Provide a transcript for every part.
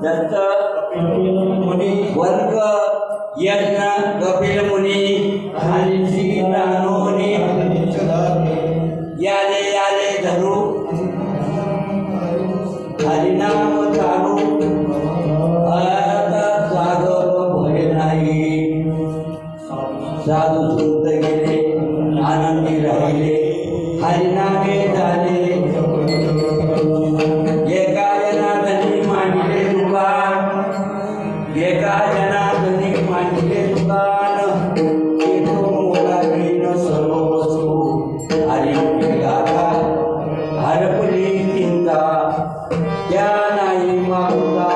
दत्त मुनी वर्ग यज्ञ कपिल मुनी हरिषी दानोनी याले याले धरू हरिनाम चालू आता सागर भय नाही साधू सुत गेले आनंदी राहिले हरिनामे झाले एका जनार्दनी मांडले दुकान एका जनार्दनी मांडले दुकान येतो मोलावीन सर्व वस्तू हरी गाथा हरपली चिंता त्या नाही मागुता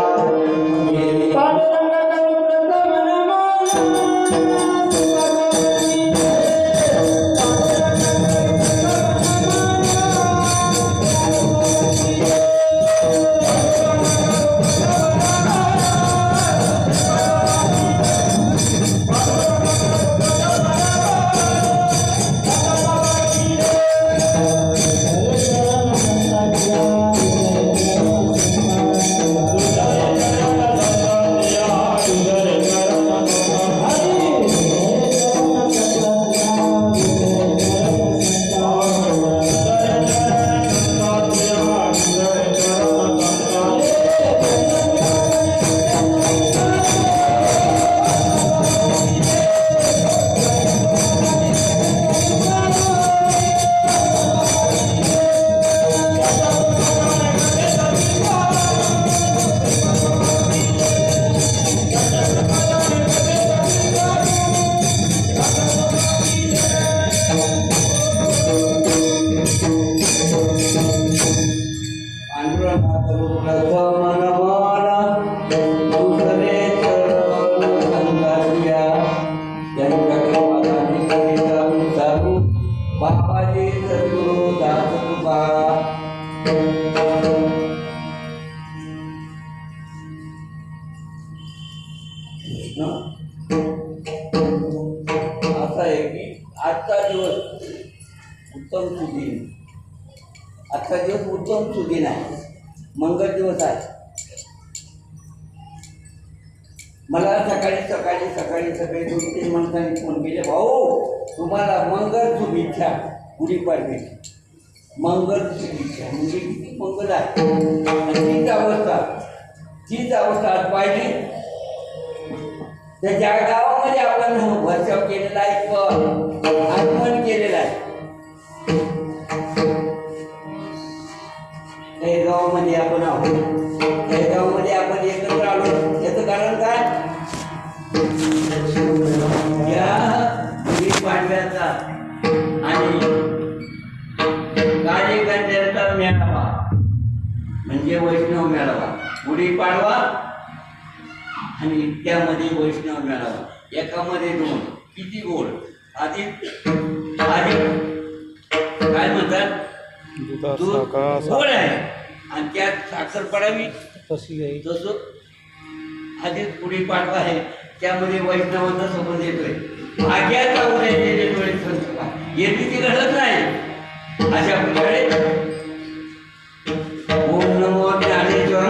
बाबाजी सद्गुरु दास तुका असा आहे की आजचा दिवस उत्तम सुदिन आजचा दिवस उत्तम सुदिन आहे मंगळ दिवस आहे मला सकाळी 2-3 माणसांनी फोन केले भाऊ तुम्हाला मंगळ शुभेच्छा गुढीपाडव्याची मंगळ शुभेच्छा म्हणजे किती मंगळ आहे तीच अवस्था आज पाहिली त्या गावामध्ये आपण वर्षाव केलेला आहे आगमन केलेलं आहे त्या गावामध्ये आपण आहोत त्या गावामध्ये आपण एकत्र आलो याचं कारण काय या गुढीपाडव्याचा आणि कार्यकर्त्यांचा मेळावा म्हणजे वैष्णव मेळावा गुढीपाडवा आणि त्यामध्ये वैष्णव मेळावा एकामध्ये 2 किती गोड आधी काय म्हणतात गोड आहे आणि त्यात साखर पडावी तसं आधीच गुढीपाडवा आहे त्यामध्ये वैष्णवांचा संबंध येतोय आग्याचा उदय येण्याची गरज नाही अशा प्रकारे ओम नमो ज्ञानेश्वर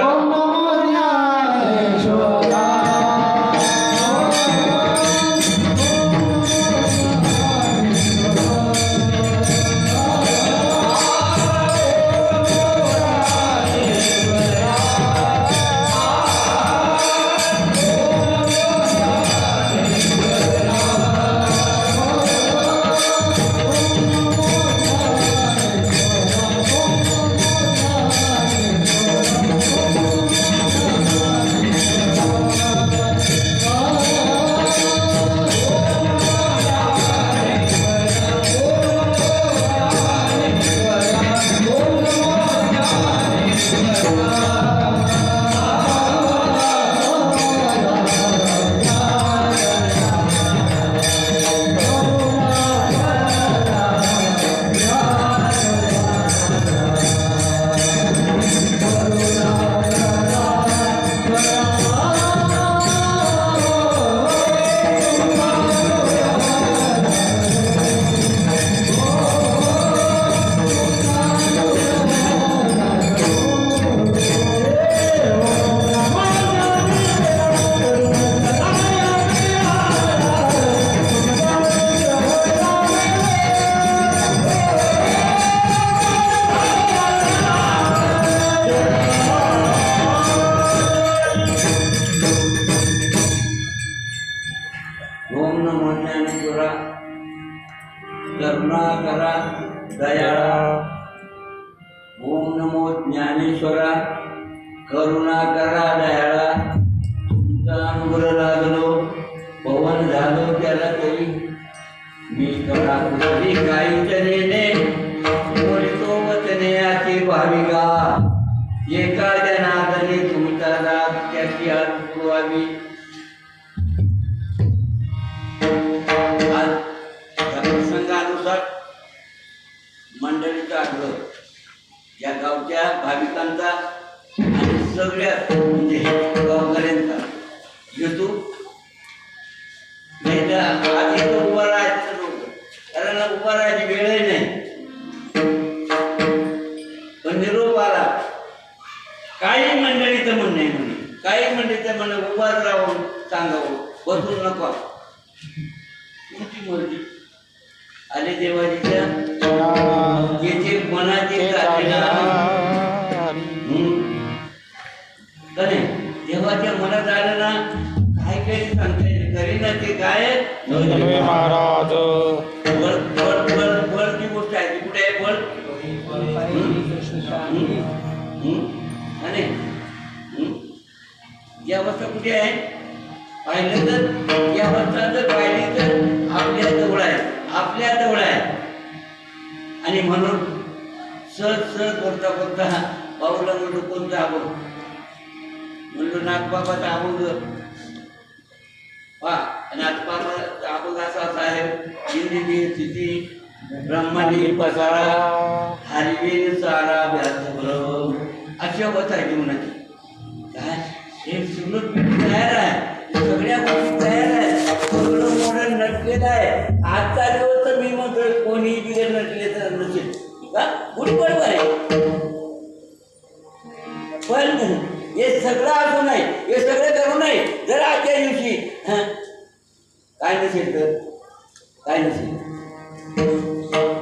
दयाळा. ओम नमो ज्ञानेश्वरा करुणा करा दयाळा. तुमचा अनुग्रह लागलो पवन झालो त्याला तरी मी करा कुठली काही तऱ्हेने बोलतो वचने अति भाविका. एका जनार्दने तुमचा राग त्याची हात पुरवावी. आज प्रसंगानुसार मंडळीचा आग्रह या गावच्या भाविकांचा आणि सगळ्या म्हणजे गावकऱ्यांचा येतो. नाही तर आज इथं उभा राहायचं नव्हतं, कारण उभा राहायची वेळही नाही. पण निरोप आला. काही मंडळीचं म्हणणं आहे म्हणे, काही मंडळीचं म्हणणं उभा राहून सांगावं, बसून नको. तुमची मर्जी. आले देवाजीच्या ज्याचे मनाचे देवाच्या मनात आलं ना, काय काही सांगता येईल. करी ना ते काय महाराज बळ बळ बळ बळची गोष्ट आहे. ती कुठे आहे बळ? ही अवस्था कुठे आहे? पाहिलं तर ही अवस्था जर पाहिली तर आपल्या जवळ आहे, आपल्या जवळ आहे. आणि म्हणून सहज सहज बोलता बोलता पाऊला म्हणून कोणता अभंग म्हणलो नागबाबाचा अभंग पहा. नागबाबाचा अभंग असा आहे. हिंदी स्थिती ब्रह्मांडी पसारा हरिवेन सारा व्यासभ्रम. अशी अवस्था आहे जीवनाची. काय हे सगळं पीठ तयार आहे, सगळ्या गोष्टी तयार आहे, सगळं मॉडर्न नटलेलं आहे. आजचा दिवस तर मी म्हणतोय कोणी बिगर नटले तर नसेल का कुठे बरोबर आहे. पण हे सगळं असू नये, हे सगळं करू नये. जर आजच्या दिवशी काय नसेल तर काय नसेल,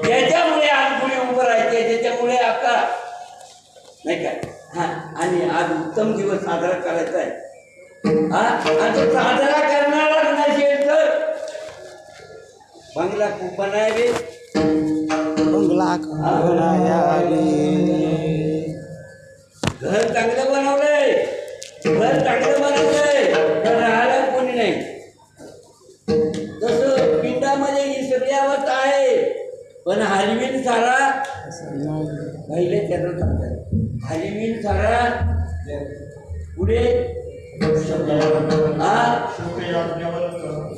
त्याच्यामुळे आज पुढे उभं राहायचे, त्याच्यामुळे आता नाही काय. आणि आज उत्तम दिवस साजरा करायचा आहे. आणि तो साजरा करणारच नसेल तर बंगला खूप बनावे, बंगला घर चांगलं बनवलंय, घर चांगलं बनवलंय, तर राहायला कोणी नाही. तसं पिंडामध्ये ही सगळी अवस्था आहे. पण हरिवीन सारा पहिले त्यानं सांगतात. हरिवीन सारा पुढे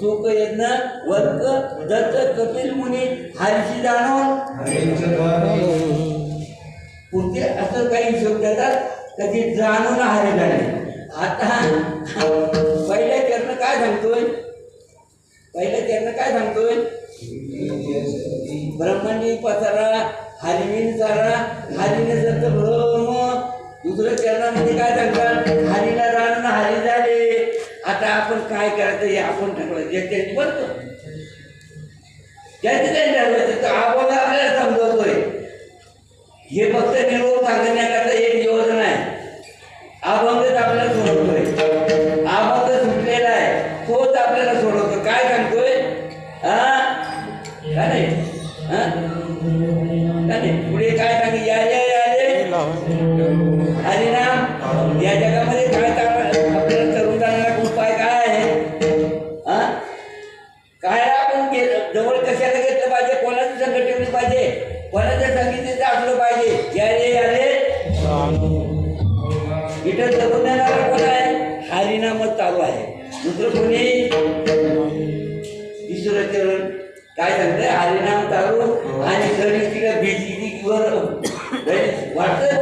सुख यज्ञ वर्क दत्त कपिल मुनी हरिशी जाणून पुढचे असं काही शब्द येतात कधी जाणून हरी झाले. आता पहिल्या चरण काय सांगतोय, पहिल्या चरण काय सांगतोय? ब्रह्मांडी पसारा हरिवीन सारा हरीने दत्त भ्रम. दुसरं चरणामध्ये काय सांगतात? हरीला जाणून हरी झाले. आता आपण काय करायचं हे आपण ठरवायचं. ज्याच्यानी बनतो ज्याचे काही ठरवायचं. तर आपण आपल्याला समजवतोय. हे फक्त निरोप सांगण्याकरता एक योजना आहे. अभंगच आपल्याला सोडवतोय. अभंग सुटलेला आहे, तोच आपल्याला सोडवतो. काय सांगतोय? काय नाही पुढे काय सांग या या हरिनाम. या जगामध्ये काय आपल्याला तरुण जाण्याला उपाय काय आहे? काय आपण जवळ कशाला घेतलं पाहिजे, कोणाची संगत ठेवली पाहिजे, कोणाच्या संगीतीचं असलं पाहिजे. याले इथं तरुण जाणारा कोण आहे? हरिनामच चालू आहे. दुसरं कोणी ईश्वर चरण काय सांगतंय? हरिनाम चालू. आणि घरी तिला भीतीवर वाटतंय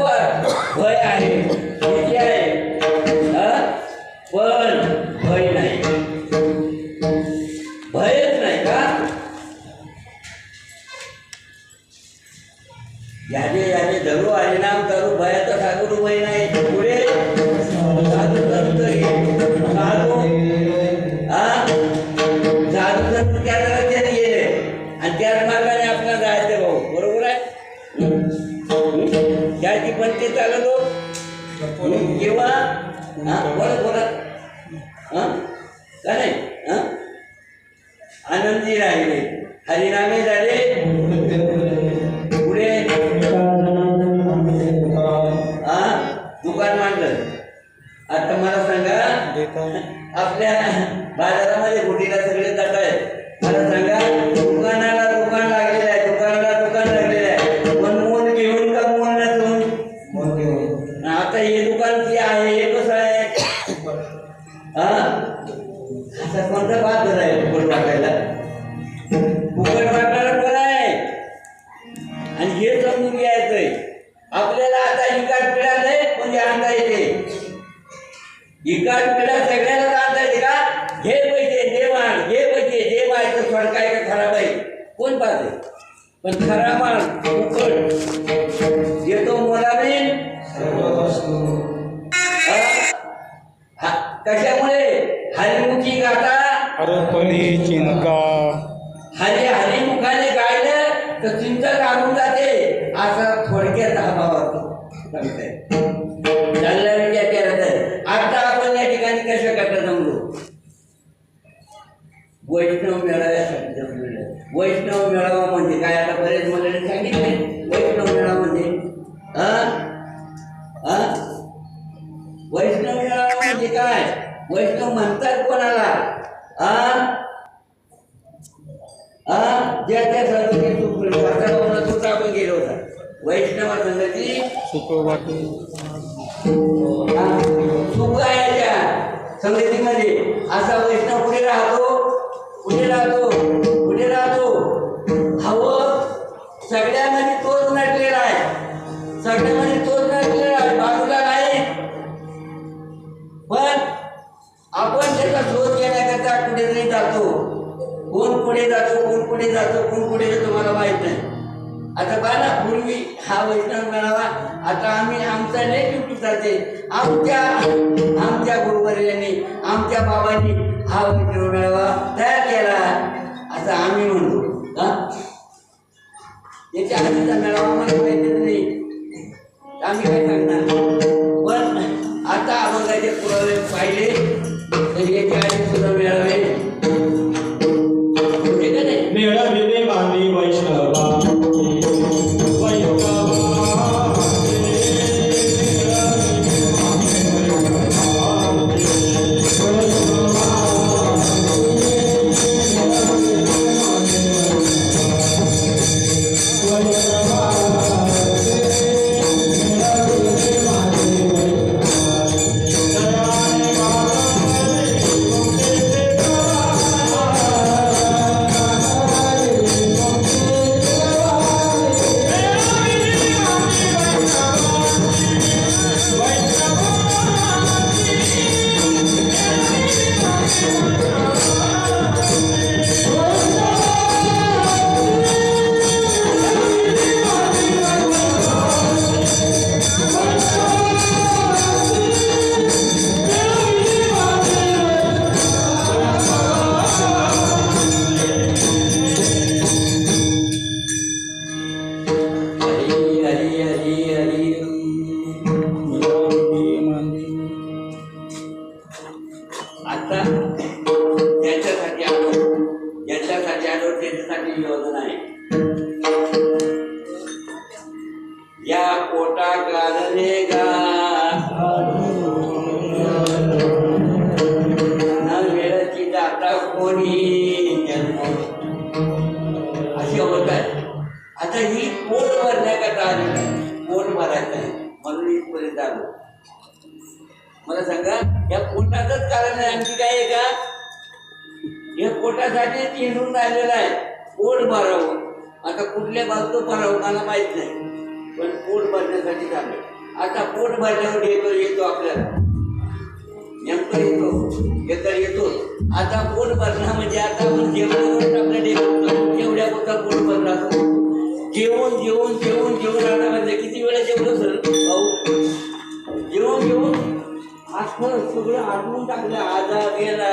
भय आहे, भीती आहे, पण भय नाही, भयच नाही का? याने याने धरू हरिनाम चालू भयाचा सागरू भय नाही. पुढे साधू साधू तरी साधू साधू साधू त्याला गेले आणि त्याच मार्गाने आपल्याला जायचं भाऊ. बरोबर आहे. त्याची पण ते चाललो किंवा बोला बोला का नाही. आनंदी राहिले, हरिनामे झाले. पुढे घ्यायचंय. आपल्याला आता इकाट पिढा नाही म्हणजे आणता येते. इकाट पिढा सगळ्याला आणता येते का? घे पैसे दे माल, घे पैसे दे माल. तर थोडं काय का खराब आहे कोण पाहते? पण खरा माल फुकट येतो मोलाने. कशामुळे? हरिमुखी गाता हरपली चिंता. हरिमुखाने गायलं तर चिंता लागून जाते. असं थोडक्यात हा भाव चालला विचार केला तर. आता आपण या ठिकाणी कशा करता जमलो? वैष्णव मेळाव्यासाठी जमलेलं. वैष्णव मेळावा म्हणजे काय? आता बरेच मंडळी सांगितले वैष्णव मेळावा म्हणजे वैष्णव मेळावा म्हणजे काय? वैष्णव म्हणतात कोणाला? ज्या त्या संगती सुख आपण गेलो होता. वैष्णव संगती सुख वाटे सुख आहे त्या संगतीमध्ये. असा वैष्णव कुठे राहतो? कुठे राहतो? कुठे राहतो? हवं सगळ्यामध्ये तोच नटलेला आहे. सगळ्यामध्ये तोच नटलेला आहे, बाजूला नाही. पण आपण त्याचा शोध घेण्याकरता कुठेतरी जातो. कोण पुढे जातो, कोण पुढे जातो, कोण पुढे जातो मला माहित नाही. आता पहा ना, पूर्वी हा वैष्णव मेळावा, आता आम्ही आमचा लय ड्युटी जाते. आमच्या गुरुवर्यांनी, आमच्या बाबांनी हा वैष्णव मेळावा तयार केला असं आम्ही म्हणतो. याच्या आधीचा मेळावा मला माहिती नाही, आम्ही काय सांगणार. पण आता आपण त्याचे पुरावे पाहिले तर याच्या आधी सुद्धा मेळावे मेळावे मांदी वैष्णवा अशी होत आहे. आता ही पोट भरण्याकरता आली नाही, पोट भरायचं आहे म्हणून इथपर्यंत आलो. मला सांगा, या पोटाचंच कारण आहे, आणखी काय आहे का? या पोटासाठी हिंडून राहिलेलं आहे, पोट भरावं. आता कुठल्या बाजूला भरावं मला माहित नाही, पण पोट भरण्यासाठी चालू. आता पोट भरल्यावर येतो आपल्याला नेमकं येतो येतो. आता पोट भरणं म्हणजे आता आपण जेवणावर आपल्या जेवढ्या पोटा पोट भरला जेवून जेवून जेवून जेवून आता म्हणजे किती वेळा जेवलं सर भाऊ? जेवून जेवून आठवण सगळं आठवून टाकलं. आजार गेला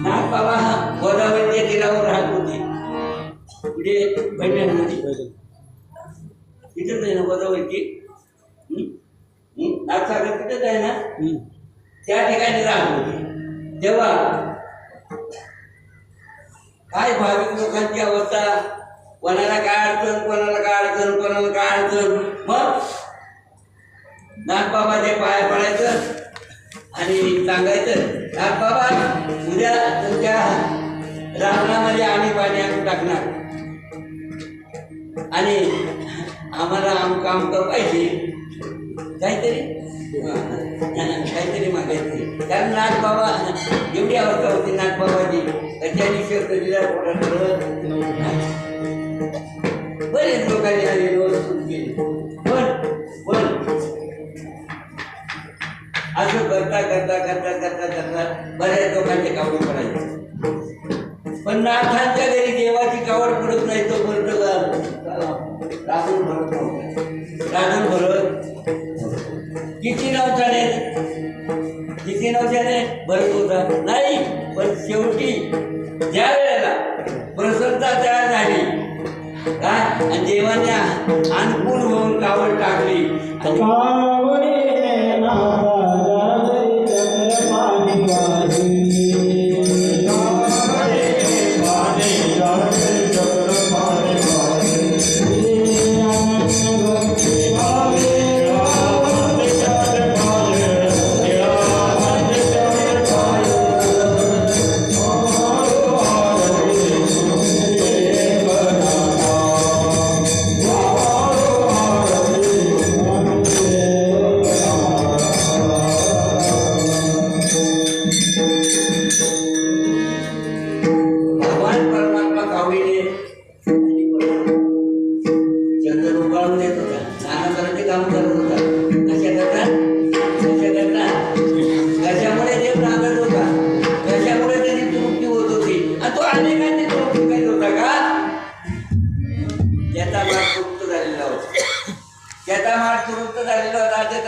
नागबाबा गोदावरीच्या तीरावर राहत होते. पुढे बैठक नदी तिथेच आहे ना गोदावरीची. नागसागर तिथेच आहे ना. त्या ठिकाणी राहत होते. तेव्हा काय भाविक लोकांची अवस्था, कोणाला काय अडचण, कोणाला काय अडचण, कोणाला काय अडचण. मग नागबाबाच्या पाया पडायचं आणि सांगायचं, नागबाबा उद्या तुमच्या रावणामध्ये आम्ही पाणी आणून टाकणार आणि आम्हाला आमकं पाहिजे काहीतरी मागायचे. कारण नागबाबा एवढी अवस्था होती नागबाबाची, त्याच्यानी शब्द दिला बरेच लोकांनी आलेली वस्तू केली. पण असं करता करता करता करता करता बऱ्याच लोकांचे कावड पडायचे. पण नाथांच्या घरी देवाची कावड पडत नाही तो राजून भरत किती नवसाने भरत होता नाही. पण शेवटी ज्या वेळेला प्रसन्नता तयार झाली काय आणि देवाने अनुकूल होऊन कावड टाकली.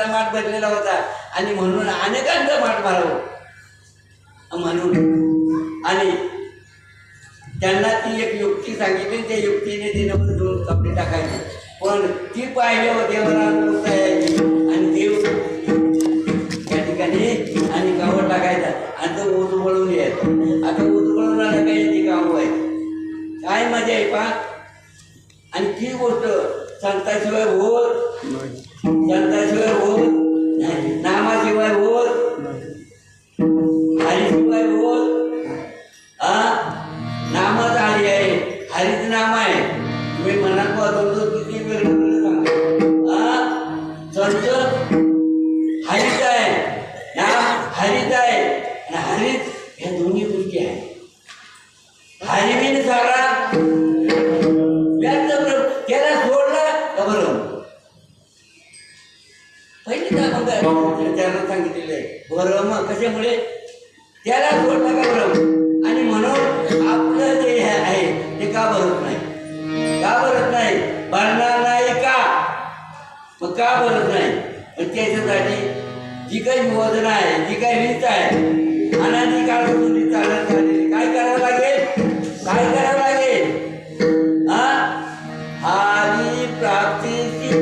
माठ भरलेला होता आणि म्हणून अनेकांचा माठ भरावं म्हणून. आणि त्यांना ती एक युक्ती सांगितली. त्या युक्तीने ते नवीन दोन कपडे टाकायचे. पण ती पाहिल्यावर देवाला बोलता यायची आणि देव त्या ठिकाणी आणि कावड टाकायचा आणि तो उजवळून यायचा. आता उजवळून आला काही ती काम व्हायची. काय मजा आहे पहा. आणि ती गोष्ट संताशिवाय होत संताशिवाय होत नाही, नामाशिवाय होत हरीशिवाय होत. नामच हरी आहे, हरीच नाम आहे. तुम्ही मनात वाजवतो किती वेगळं सांगा. संत हरीच आहे, नाम हरीच आहे आणि हरीच ह्या दोन्ही गोष्टी आहेत. हरिविन सारा त्याला सोडलं का बरं. पहिली त्याला सांगितलेलं आहे भरम कशामुळे त्याला सोडलं का भरम. आणि म्हणून आपलं जे आहे ते का भरत नाही, का भरत नाही, भरणार नाही का. मग का भरत नाही. पण त्याच्यासाठी जी काही योजना आहे, जी काही रीत आहे अनादी काळापासून चालत झालेली, काय करावं लागेल, काय करावं लागेल. हरी प्राप्तीची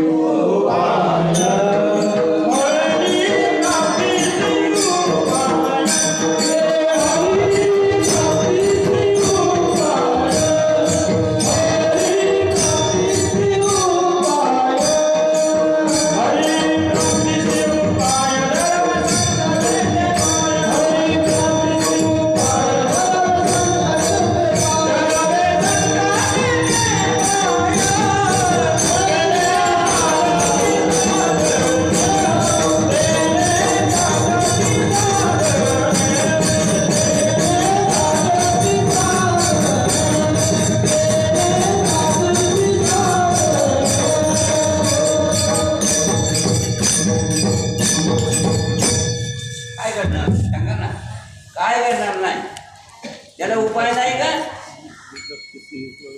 त्याला उपाय नाही का.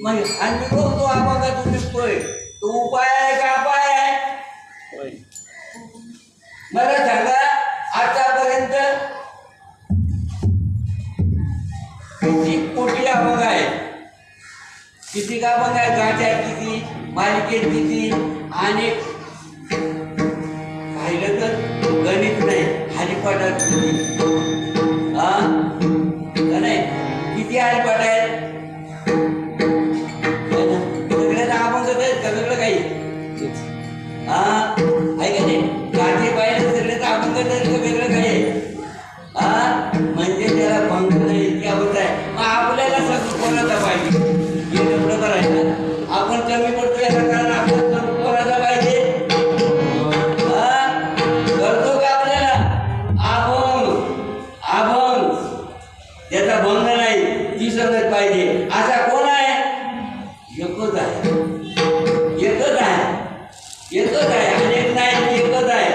मग आणि तो आवाज दिसतोय तो उपाय आहे का अपाय आहे. मला सांगा आतापर्यंत किती का मग आहे गाठ्यात किती मालिकेत किती आणि पाहिलं तर गणित नाही हरिपाठात किती हा का नाही किती हरिपाठ आहेत सगळ्यांना अभंग आहेत का वेगळं काही हा आहे का नाही गाठी पाहिलं सगळे तर अभंग आहेत का वेगळं काही आहे हा म्हणजे त्याला भंग नाही इतक्या होत आहे मग आपल्याला सगळं कोणाचा पाहिजे हे एवढं करायचं आपण कमी पडतो याला कारण आपण सगळं कोणाचा पाहिजे हा करतो का आपल्याला अभंग त्याचा भंग नाही ती संगत पाहिजे असा कोण आहे एकच आहे अनेक नाही एकच आहे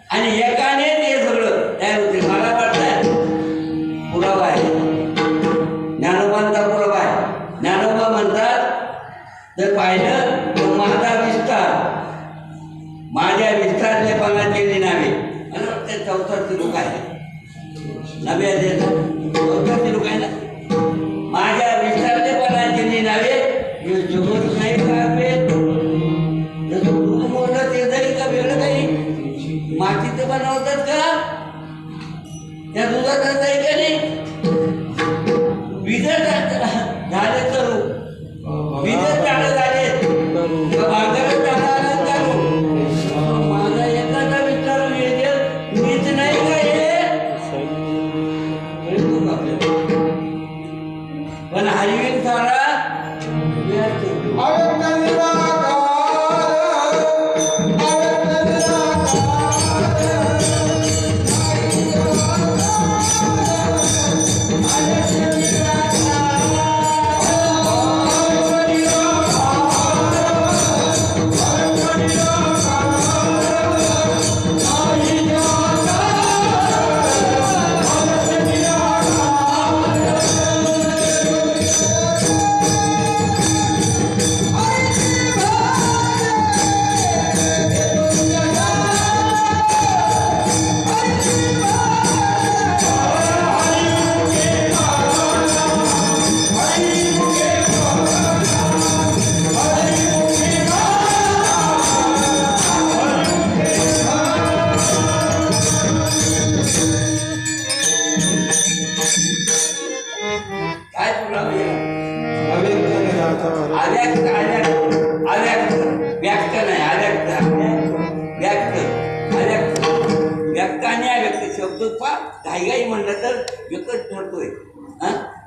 आणि एकाने ते सगळं तयार होते मला वाटतंय पुरावा आहे ज्ञानोबांचा पुरावा आहे ज्ञानोबा म्हणतात तर पाहिलं तर माझ्या विस्तारलेपणाचे निनावे आणि ते चौथाचे लोक आहे नव्या चौथाचे लोक आहे ना माझ्या विस्तारलेपणाचे निनावे हे जगत नाही का मोठं ते जाईल का वेगळं काही मातीचं बनवतात का त्या दुधाचं जाईल का नाही विजय झाले करू विजय झाडं झाले बाजारात जाणार करू माझा एखादा विचार मीच नाही का पण हरिविन सारा घाई म्हणलं तर एकच ठरतोय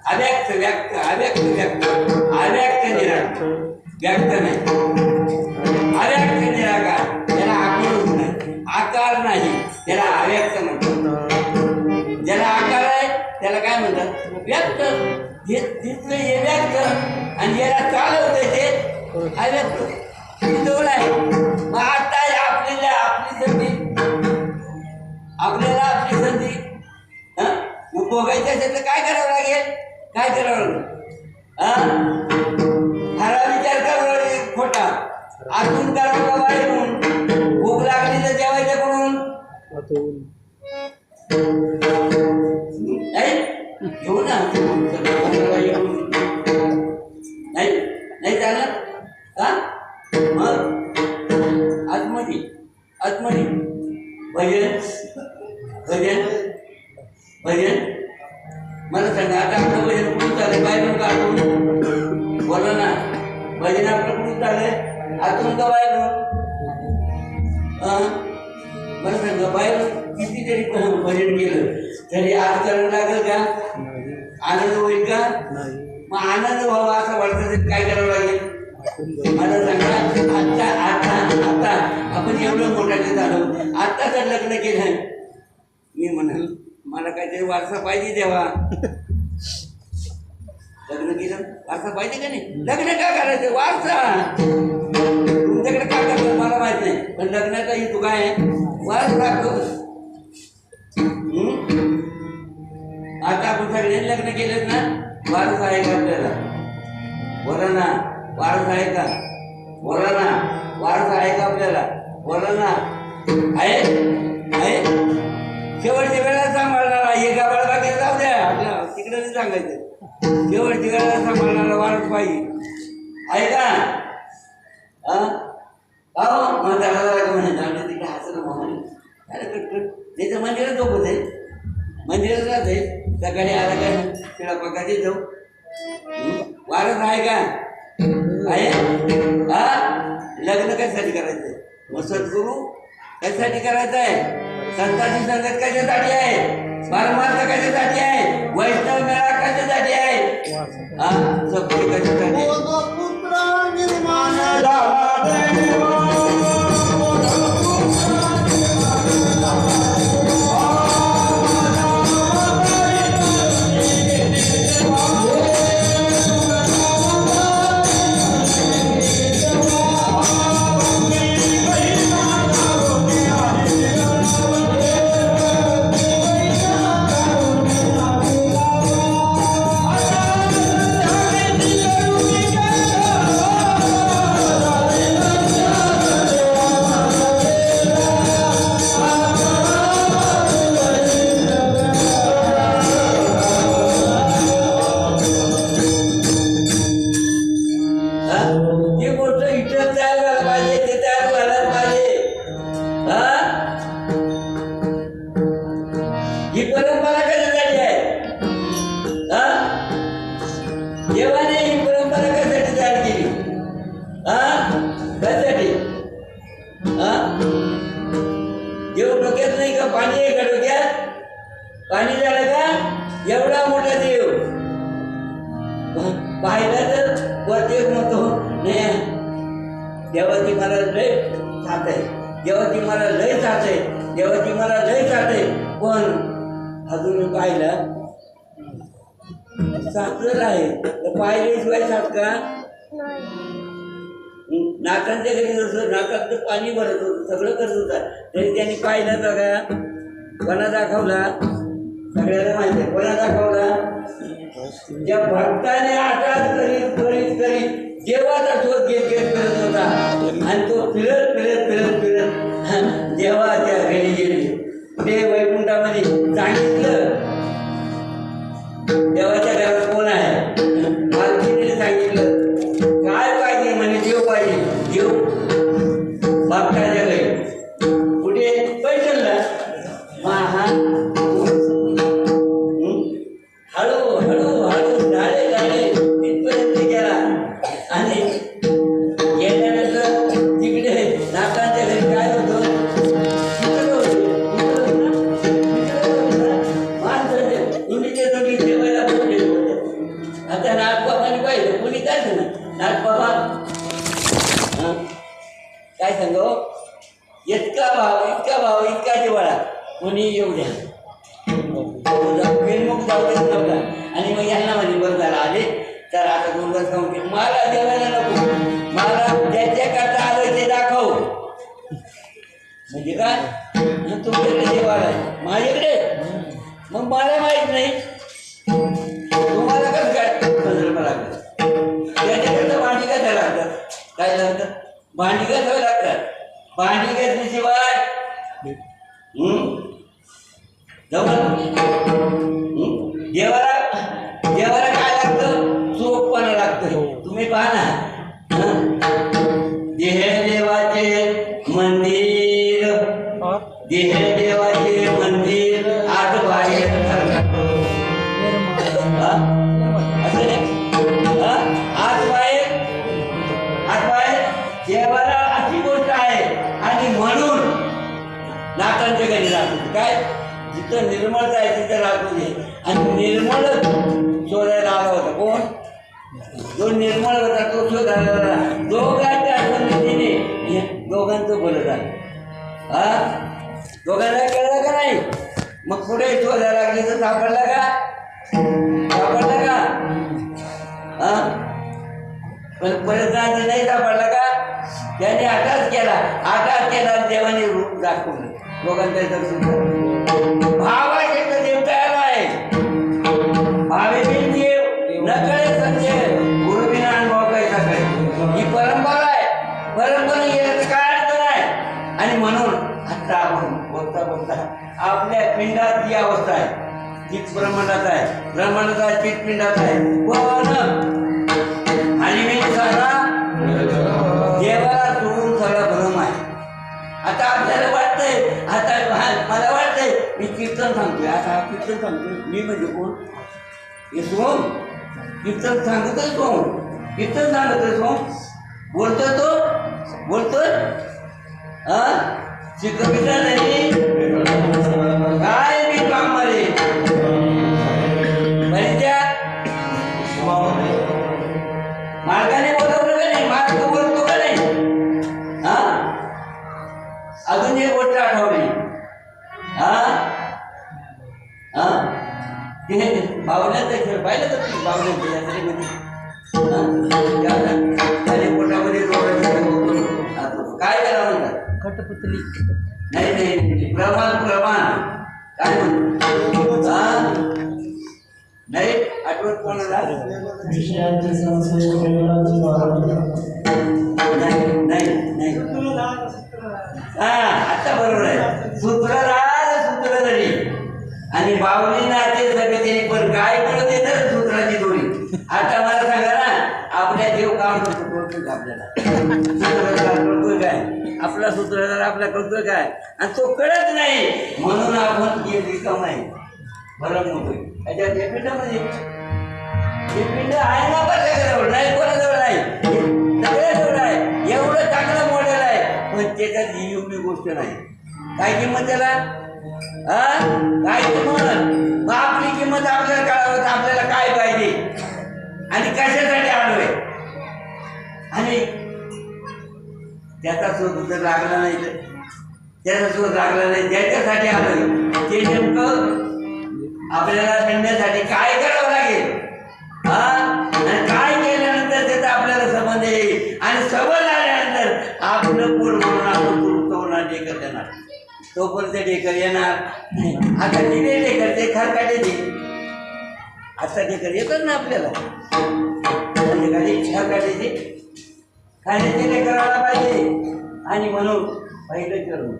अव्यक्त व्यक्त अव्यक्त व्यक्त अव्यक्त निराकार व्यक्त नाही अव्यक्त निराकार त्याला आकार नाही आकार नाही त्याला अव्यक्त म्हणतात ज्याला आकार आहे त्याला काय म्हणतात व्यक्त हे तिथलं हे व्यक्त आणि याला चालवतंय ते अव्यक्त जवळ आहे मग आता आपली संधी उपभोगायची असेल तर काय करावं लागेल काय करावं लागेल खरा विचार करावा लागेल खोटा आतून करावा बाहेरून भूक लागली तर जेवायचं म्हणून नाही घेऊ ना नाही चालणार का मग आतमध्ये भजन मला सांगा आता आपलं भजन कुठून चाललंय बाहेरून काढून बोला ना भजन आपलं कुठून चाललंय आतून का बाहेरून मला सांगा बाहेरून किती तरी भजन केलं तरी आज करायला लागेल का आनंद होईल का मग आनंद व्हावा असं वाटतं तर काय करावं लागेल मला सांगा आता आपण एवढं मोठ्याने झालो आता जर लग्न केलं मी म्हणाल मला काहीतरी वारसा पाहिजे तेव्हा लग्न केलं वारसा पाहिजे का नाही लग्न का करायचं वारसा तुमच्याकडे काय करतो मला माहित नाही पण लग्नाचा हेतू काय आहे वारसा आता आपण सगळे लग्न केलं ना वारसा आहे का आपल्याला बोला ना वारसा आहे का बोला ना वारसा आहे का आपल्याला बोला ना आहे शेवटच्या वेळेला सांभाळणारा हे गावाला बाकी जाऊ द्या आपल्या तिकडे नाही सांगायचं शेवटच्या वेळेला सांभाळणारा वारस पाहिजे ऐका अहो मग त्याला म्हणे तिकडे हसलं मामाने त्याचं मंदिरात झोपत आहे मंदिरात राहते सकाळी आला काय तिला पकाची जाऊ वारच आहे का आहे हा लग्न कशासाठी करायचं मग सद्गुरू कशासाठी करायचं आहे संतांची संगत कशासाठी आहे परमार्थ कशासाठी आहे वैष्णव मेळा कशासाठी आहे हा सगळी कशासाठी पुत्र निर्माण ही गोष्ट इथं तयार व्हायला पाहिजे ते तयार व्हायला पाहिजे हा ही परंपरा कशासाठी आहे हा देवाने ही परंपरा कशासाठी तयार केली हा कशासाठी हा देव डोक्यात नाही का पाणी आहे का डोक्यात पाणी झालं का एवढा मोठा देव पाहिला तर वरती म्हणतो नाही देवाची मला लय साथ आहे देवाची मला लय साथ आहे देवाची मला लय साथ आहे पण अजून मी पाहिला साथच आहे तर पाहिल्याशिवाय साथ का नाकांच्या घरी जसं नाकात पाणी भरत होतं सगळं करत होता तरी त्यांनी पाहिलं तर का कोणा दाखवला सगळ्याला माहिती आहे कोणा दाखवला त्या भक्ताने आटात करीत करीत करीत देवाचा शोध घेत घेत करत होता आणि तो फिरत फिरत फिरत फिरत देवाच्या घरी गेले ते वैकुंठामध्ये सांगितलं देवाच्या घरात कोण आहे मालकीने सांगितलं काय पाहिजे म्हणे देव पाहिजे देव भक्ताच्या घरी कुठे पैठणला हा हळू हळू हळू झाले झाले तिथपर्यंत गेला आणि गेल्यानंतर तिकडे नाकांच्या घरी काय होतं माणसं कुणीचे दोघी जेवायला बोलले होते आता नागबाबाने पाहिलं कुणी काय सांग नागबाबा काय सांगो इतका भाव इतका जिवाळा कुणी येऊ द्या बेनमुख जाऊ देत नव्हता आणि मग यांना म्हणे बरं झालं आले तर आता दोन तास खाऊन घे मला जेवायला नको मला ज्याच्याकरता आलं ते दाखव म्हणजे काय तुमच्याकडे जेवायला आहे माझ्याकडे मग मला माहीत नाही तुम्हाला कसं काय संदर्भ लागलं त्याच्याकरता भांडी कशा लागतात काय लागतात भांडी कशावर लागतात भांडी घेतल्याशिवाय देवाला देवाला काय लागतं चोखपणा लागतं तुम्ही पहा ना देह देवाचे मंदिर देह देवाचे मंदिर आत बाहेर असं नाही आत बाहेर देवाला अशी गोष्ट आहे आणि म्हणून नाकांच्या घरी राहतो काय जिथं निर्मळता आहे तिथं राहतो दे आणि निर्मळ शोधायला आला होता कोण जो निर्मळ होता तो शोधायला दोघांच्या संगतीने दोघांचं बोलत आहे हा दोघांना कळलं का नाही मग पुढे शोधायला लागले तर सापडला का हा पण परत नाही सापडला का त्याने आटाच केला देवाने रूप दाखवलं दोघांचं दर्शन भावाचे तर देव तयार आहे भावे बिन देव नकळे संजय गुरुबिना अनुभव कैसा काय ही परंपरा आहे परंपरा येण्याचं काय अडचण आहे आणि म्हणून आता आपण बोलता आपल्या पिंडात जी अवस्था आहे ती ब्रह्मांडात आहे चित पिंडात आहे पण आणि मी सारा आपल्याला वाटतंय आता मला वाटतंय मी कीर्तन सांगतोय आता हा कीर्तन सांगतोय मी म्हणजे कोण हे सोम कीर्तन सांगतोय सोम कीर्तन सांगतोय सोम बोलतोय हा शिकविता नाही काय मी काम मध्ये मार्गाने बोलवलं का नाही मार्ग बोलतो का नाही हा अजून एक गोष्ट आठवली हा हा ते बावल्याचा खेळ पाहिलं का तुम्ही बावल्याच्या यात्रेमध्ये त्याने पोटामध्ये काय करावं म्हणतात कटपुतली नाही प्रमाण काय म्हणतो नाही आठवत कोणाला नाही हा आता बरोबर आहे सूत्रधारी आणि बावली नाते सगळे पण काय करत येतं सूत्राची दोरी आता मला सांगा ना आपल्या देव काम करतो का आपल्याला सूत्रधार करतोय काय आपला सूत्रधार आपला करतोय काय आणि तो कळत नाही म्हणून आपण रिकाम नाही बरं नव्हतोय त्याच्यात हे पिंडामध्ये हे पिंड आहे ना बरं नाही कोणाजवळ नाही सगळ्याजवळ आहे एवढं चांगलं मॉडेल आहे पण त्याच्यात ही एवढी गोष्ट नाही काय किंमत त्याला हा काय किंमत मग आपली किंमत आपल्याला कळावं आपल्याला काय पाहिजे आणि कशासाठी आलोय आणि त्याचा शोध जर लागला नाही तर त्याचा शोध लागला नाही ज्याच्यासाठी आलोय ते नेमकं आपल्याला मिळण्यासाठी काय करावं लागेल हा आणि काय केल्यानंतर त्याचा आपल्याला संबंध येईल आणि संबंध आल्यानंतर आपलं पूर्ण म्हणून आपण तुमचा डेकर देणार तोपर्यंत डेकर येणार आता दिले डेकर ते खरकाटे आता डेकर येतात ना आपल्याला खरकाटे खाण्याचे डेकर आला पाहिजे आणि म्हणून पहिलं करून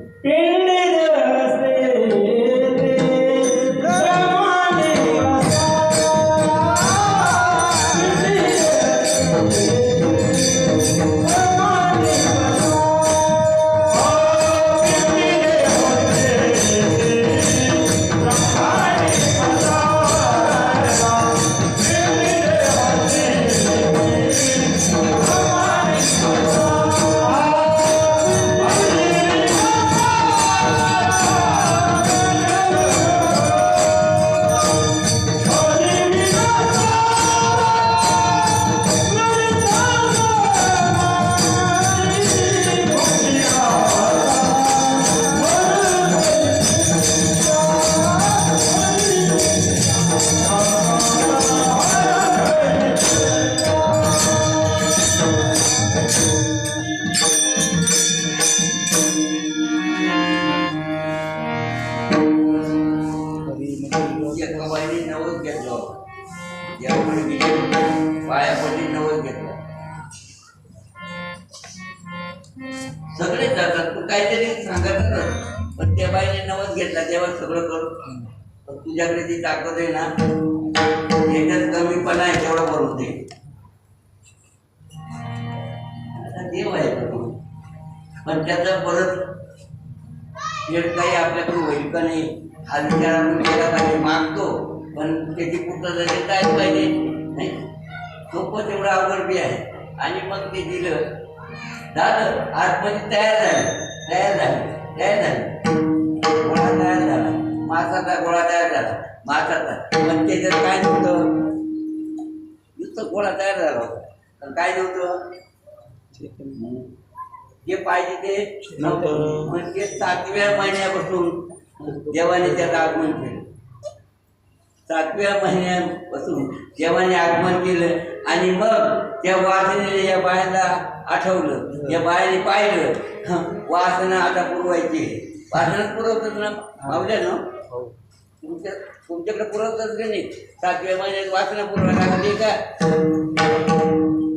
सगळे जातात तू काहीतरी सांगत पण त्या बाईने नवस घेतला तेव्हा सगळं करू पण तुझ्याकडे जी ताकद आहे ना त्याच्यात कमीपणा आहे तेवढा भरून दे आता देव आहे पण त्याचा परत काही आपल्याकडून होईल का नाही हा विचार आपण केला पाहिजे मागतो पण त्याची पूर्तता देता पाहिजे नाही सोपं तेवढं अवघड बी आहे आणि मग ते दिलं झालं आतमध्ये तयार झाली गोळा तयार झाला मासाचा गोळा तयार झाला मासाचा पण त्याच्यात काय नव्हतं नुसतं गोळा तयार झाला होता पण काय नव्हतं जे पाहिजे ते नव्हतं म्हणजे 7व्या महिन्यापासून देवाने त्याचं आगमन केलं 7व्या महिन्यापासून देवाने आगमन केलं आणि मग त्या वासनेने या बायाला आठवलं या बायाने पाहिलं वासना आता पुरवायची वासना पुरवतात ना मावल्या ना तुमच्याकडे पुरवतात का नाही 7व्या महिन्यात वासना पुरवायला लागली का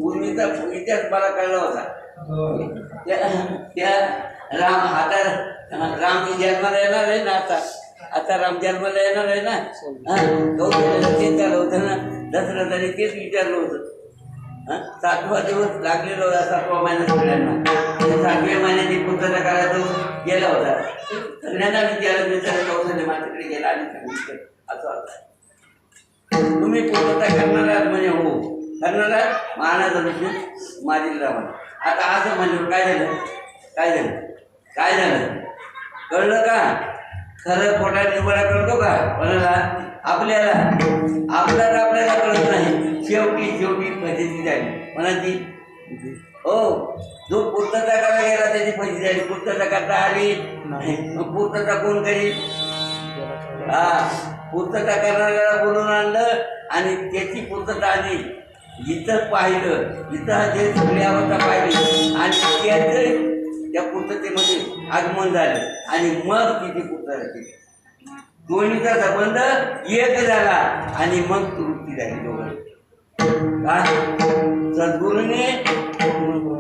पूर्वीचा इतिहास मला कळला होता त्या राम जन्माला येणार आहे ना आता राम जन्माला येणार आहे ना तेच झालं होतं ना दसऱ्याने तेच विचारलं होतं 7वा दिवस लागलेला होता 7वा महिन्यात सगळ्यांना 7व्या महिन्यात एक पुस्तक करायचो गेला होता सगळ्यांना विचारलं विचारलं कौशल्य माझ्याकडे गेला आणि सांगितलं असं होतं तुम्ही पूर्तता करणार आहात म्हणजे हो करणार आहात महाराज विषय माझी रावण आता असं म्हणजे काय झालं कळलं का खरं खोटा निवडा कळतो का कोणाला आपल्याला कळत नाही शेवटी फजिती झाली कोणाची हो जो पूर्तता करायला गेला त्याची फजिती झाली पूर्तता करता आली मग पूर्तता कोण करील पूर्तता करणाऱ्याला बोलून आणलं आणि त्याची पूर्तता आली इथं पाहिलं इथं जे सगळी अवस्था पाहिली आणि त्याचं त्या पूर्ततेमध्ये आगमन झालं आणि मग तिची पूर्तता केली दोन्हीचा संबंध एक झाला आणि मग तृप्ती झाली दोघं सद्गुरूने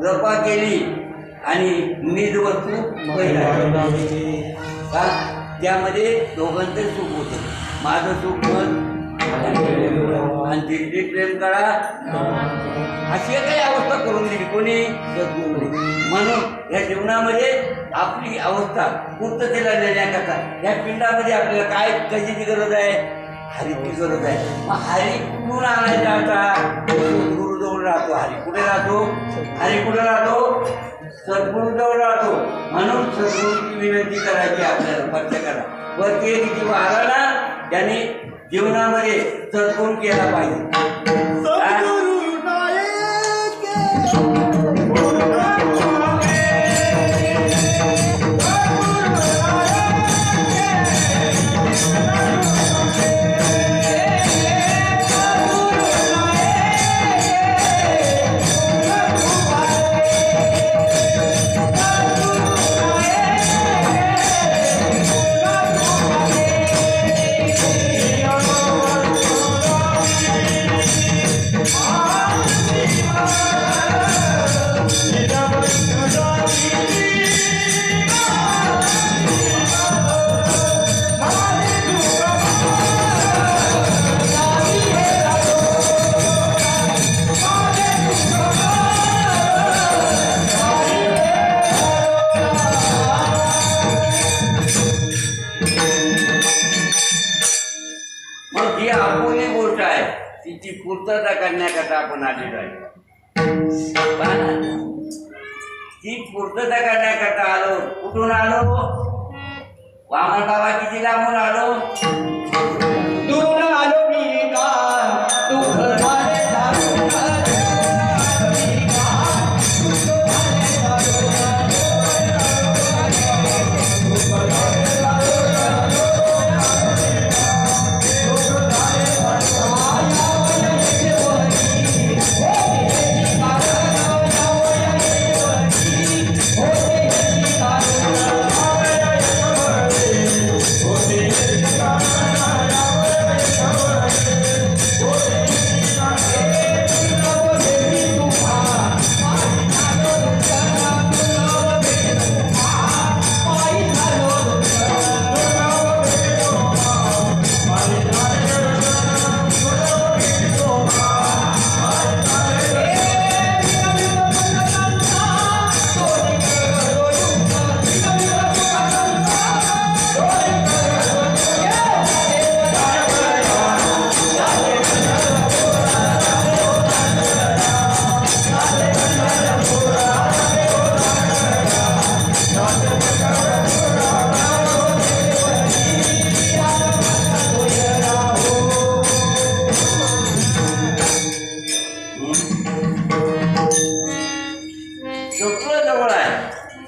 कृपा केली आणि निज वस्तू का त्यामध्ये दोघांचं सुख होतं माझं सुख मत आणि तिथे प्रेम करा अशी काही अवस्था करून दिली कोणी सद्गुरूने म्हणून या जीवनामध्ये आपली अवस्था पूर्ततेला नेण्याकरता या पिंडामध्ये आपल्याला काय कशाची गरज आहे हरीची गरज आहे मग हरी कुठून आणायचा आता गुरुजवळ राहतो हरी कुठे राहतो सद्गुरूजवळ राहतो म्हणून सद्गुरूची विनंती करायची आपल्याला प्रत्येकाला व ते किती वाहला ना त्याने जीवनामध्ये सद्गुण केला पाहिजे तिची पूर्तता करण्याकरता आपण आलेलो आहे ती पूर्तता करण्याकरता आलो कुठून आलो वामन बाबा किती लांबून आलो दूर आलो मी का दुःख झाले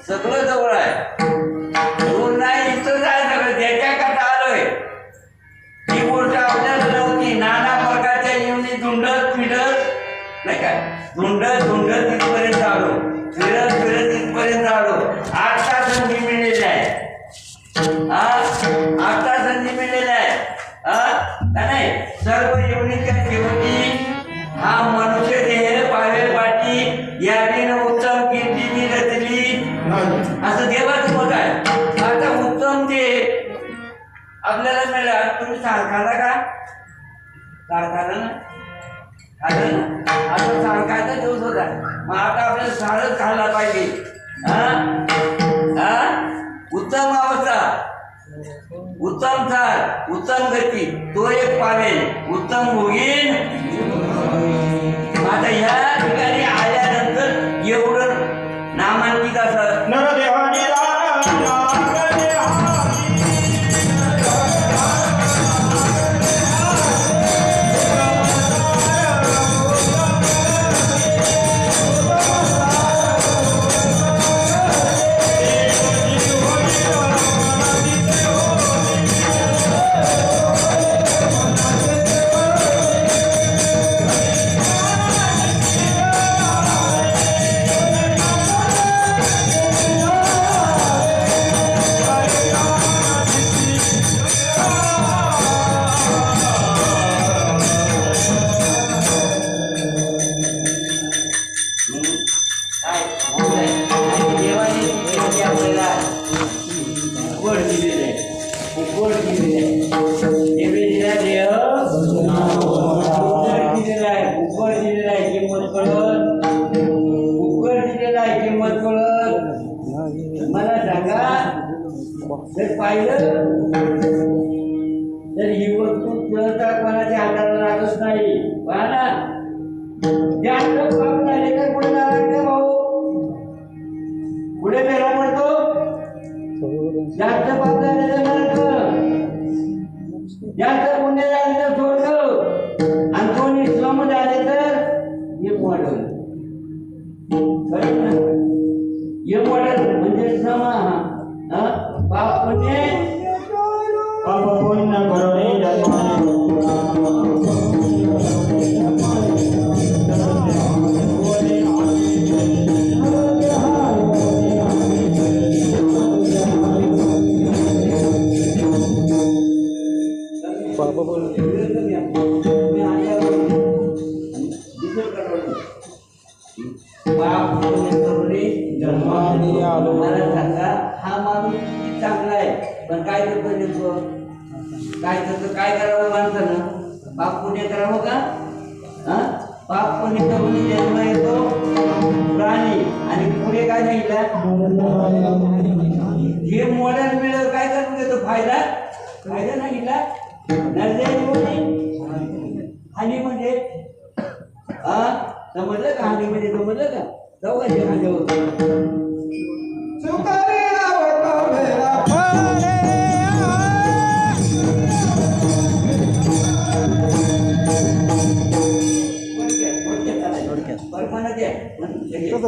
सगळं जवळ आहे दूर नाही इथं जाय सगळं त्याच्याकरता आलोय ही गोष्ट आपल्याला नव्हती नाना प्रकारच्या येऊन धुंडत फिरत नाही काय धुंडत तिथपर्यंत आलो फिरत तिथपर्यंत आलो 8 तास संधी मिळलेली आहे 8 तास संधी मिळलेली आहे नाही सर्व येऊनीच्या शेवटी हा मनुष्य देह पावे पाठी याने उत्तम कीर्ती रचली असं देवाचं मत आहे आता उत्तम ते आपल्याला मिळाला तुम्ही कारखाना का कारखाना आता कारखान्याचा दिवस होता मग आता आपल्याला सारच खायला पाहिजे हा हा उत्तम अवस्था, उत्तम चाल, उत्तम गती, तो एक पावेल उत्तम भोगीन. आता ह्या ठिकाणी आल्यानंतर एवढं नामांकित असं नरदेवानी मला सांगा, जर पाहिलं तर ही वस्तू सहसा कोणाच्या हाताला लागत नाही. पाहा जास्त पाप झाले तर पुढे जाणार भाऊ, पुढे फेरा पडतो. जास्त पाप झाले तर नरक, जास्त पुण्य झाले तर स्वर्ग, आणि कोणी श्रम झाले तर हे मॉडेल. ये मॉडेल म्हणजे श्रम. पाप पुण्य पाप पुण्य करणे हा माणूस किती चांगला आहे, पण काय करतो नेमको, काय करतो, काय करावं माणसानं, पाप पुण्य करावं का? पाप पुण्य करून जन्म येतो प्राणी, आणि पुढे काय सांगितलं, जे मॉडेल मिळेल काय करून घेतो, फायदा फायदा सांगितला. हानी म्हणजे समजलं का, हानी म्हणजे समजलं का, जाऊ का जे खांद्यावर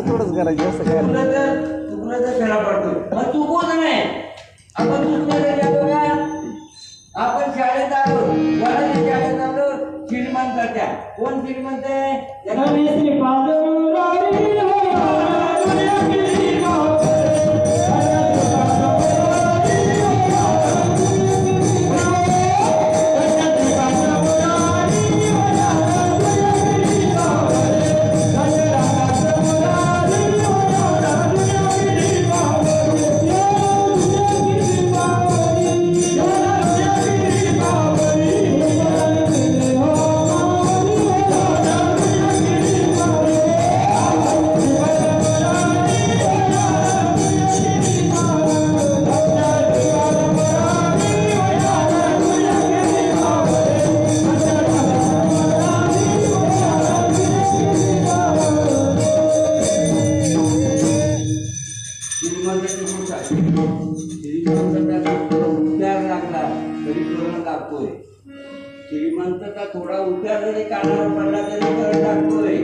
थोडंच करायचं असं काय चुकलं तर फेरा पडतो. मग चुकवत नाही, आपण चुकलं का, आपण शाळेत आलो, वडाच्या शाळेत आलो, श्रीमंत त्या कोण श्रीमंत आहे, श्रीमंतचा थोडा उतार जरी कानावर पडला तरी कर टाकतोय.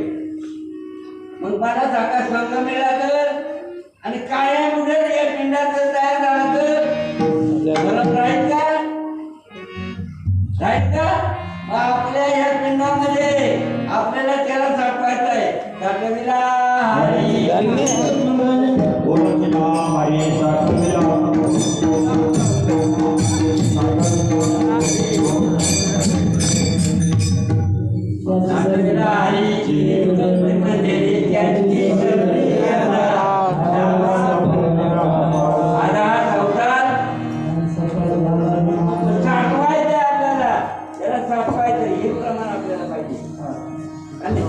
मग मला जागा स्वर्ग मिळाला तर, आणि काळ्या मुठ्यात या पिंडात तयार झाला तर फरक राहील का, राहील का? आपल्या या पिंडामध्ये आपल्याला त्याला साठवायचं आहे. साठविला हरी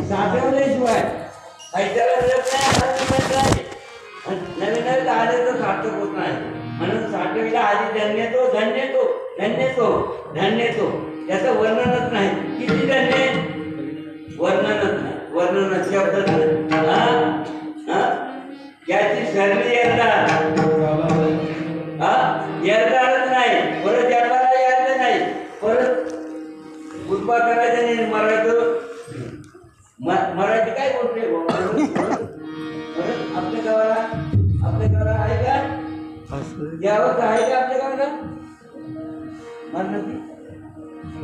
साठवल्याशिवाय नवीन आले तर सार्थक होत नाही. म्हणून साठवीला आधी धन्य तो धन्य तो धन्य तो धन्य तो, त्याचं वर्णनच नाही. किती धन्य, वर्णनच नाही, वर्णन शब्दच नाही. याची शरणी येणार येणारच नाही, परत जन्माला यायचं नाही, परत उत्पा करायचं नाही. मराठी काय बोलते आपल्या गावाला आहे का, देवाचं आहे का आपल्या गावाला,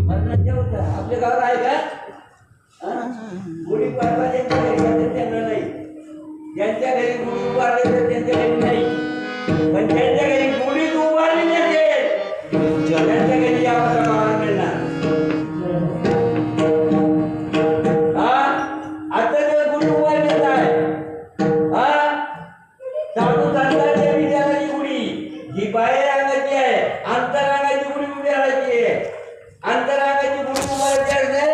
मरणाची होता आपल्या गावाला आहे का. गुढी पाडवा त्यांच्या घरी त्यांना नाही, ज्यांच्या घरी गुढी उभारले तर त्यांच्या घरी नाही, पण त्यांच्या घरी गुढी उभारली त्यांच्या घरी यावं गावाला मिळणार. आता जे गुढी उभारलेच आहे, साधू संतांच्या विचाराची गुढी ही बाहेर अंगाची आहे, अंतरांगाची गुढी उभी राहायची आहे. अंतरांगाची गुढी उभारायची असेल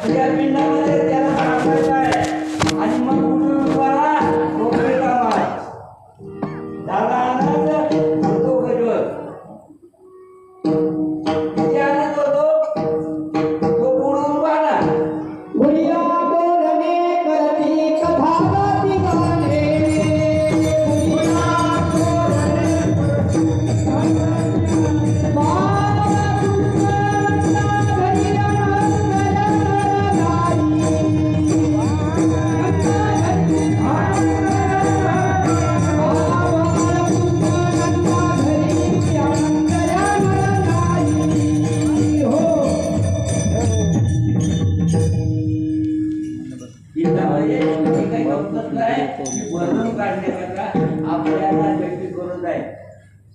त्या पिंडामध्ये त्याला सांगायचं आहे, आणि मग गुढी उभारा मोकळे काम आहे. झाला आनंद होतो गजवर, किती आनंद होतो तो गुढी उभारा. वर्णन काढण्याकरता आपल्याला व्यक्ती करून आहे,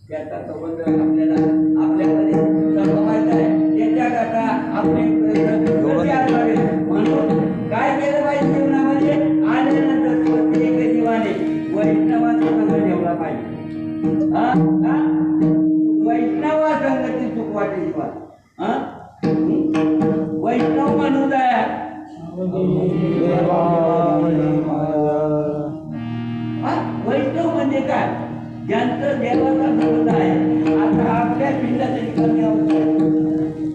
त्याचा संबंध आपल्याला आपल्यामध्ये संभवायचा आहे. त्याच्याकरता आपले म्हणून काय केलं पाहिजे जीवनामध्ये, आल्यानंतर प्रत्येक जीवाने वैष्णवाचा संघ ठेवला पाहिजे. वैष्णवा संघाची चुकवाटी जीवा वैष्णव म्हणून आहे. वैष्णव म्हणजे काय, ज्यांचं देवाचा संबंध आहे. आता आपल्या पिंडात कमी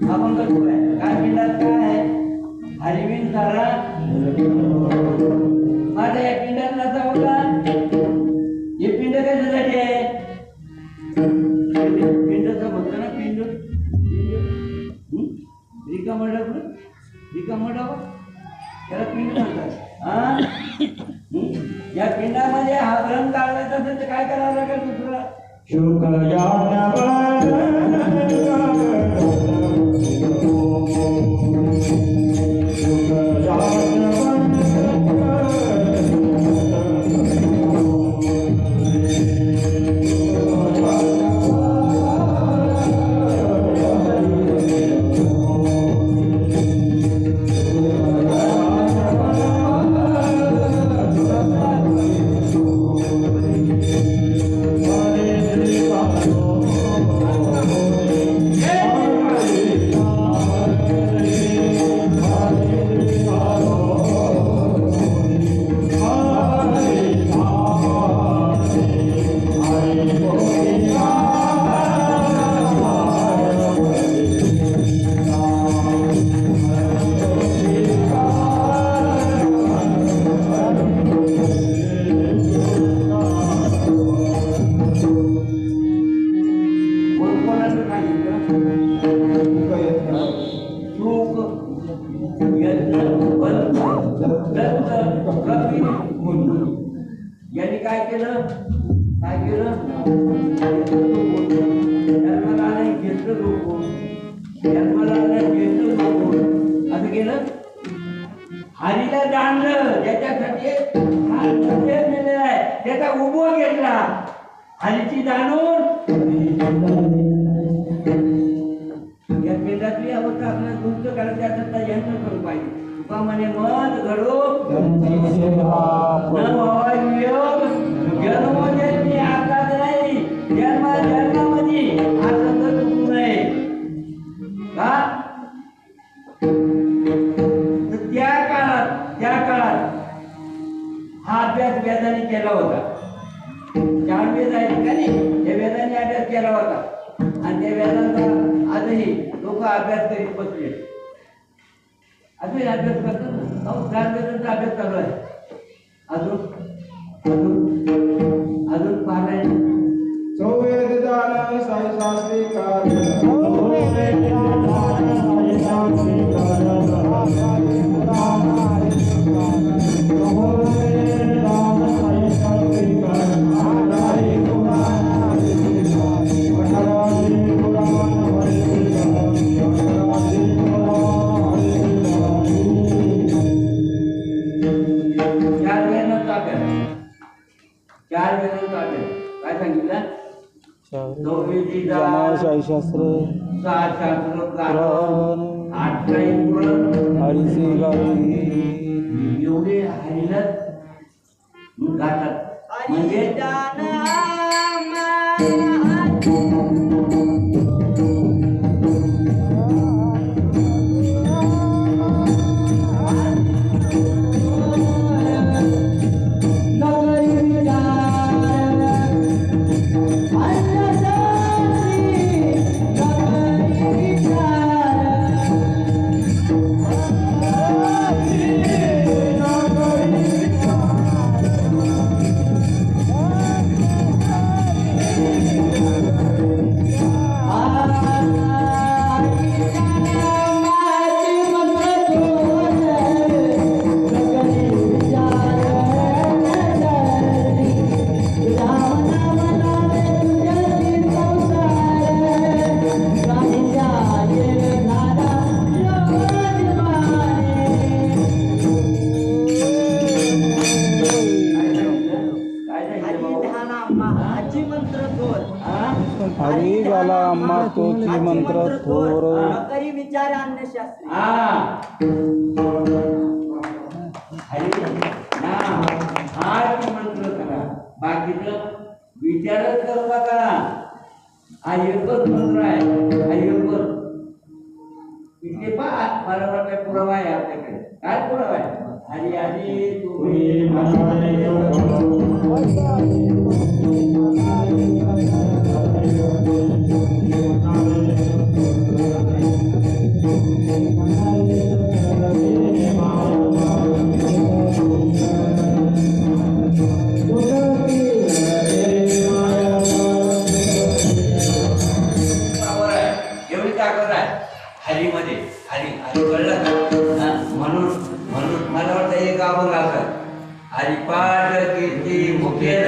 आपण करतोय काय, पिंडात काय आहे, हरिविन सारा. माझ्या या पिंडात नसा होता, हे पिंड कशासाठी आहे, पिंडचं म्हणतो ना, पिंड रिकामडा त्याला पिंड म्हणतात. या पिंडामध्ये हा भ्रम काढायचा असेल तर काय करावं लागेल, दुसरं यांनी काय केलं, जन्माला आलं घेतलं लोकून, जन्माला आलं घेतलं लोकून, असं केलं. हरीला जाणलं, ज्याच्यासाठी हा संदेश दिलेला आहे त्याचा उपभोग घेतला. हरीची जाणून या पिंडातली अवस्था आपल्याला दुरुस्त करायची असेल तर यंत्र करू पाहिजे. तुका म्हणे मन घडो न व्हावा वियोग, जन्मोजन्मी आताच नाही, जन्मामध्ये हा संघ चुकू नये का. त्या काळात हा अभ्यास व्याजाने केला होता. ज्यावेळी वेद आहेत का नाही, त्या वेदांनी अभ्यास केला होता आणि त्या वेदांचा आजही लोक अभ्यास करीत बसले. अजून अभ्यास करतात. चार वेदांचा अभ्यास चालू आहे. अजून अजून अजून पारायण काय सांगितलं? शास्त्र एवढे हरिलाच गातात म्हणजे हरी झाला आम्हा तोची मंत्र थोर विचार अन्य शास्त्री हाच मंत्र करा, बाकीचं विचारच करू नका. हा एकच मंत्र आहे, हा एकच. इथे पहा, मला वाटतं पुरावा आहे आपल्याकडे. काय पुरावा आहे? हरी हरी तुम्ही हरीमध्ये हरी हरी कळलं का? म्हणून म्हणून मला वाटतं एक अभंग असं हरिपाठ कीर्ती मुखे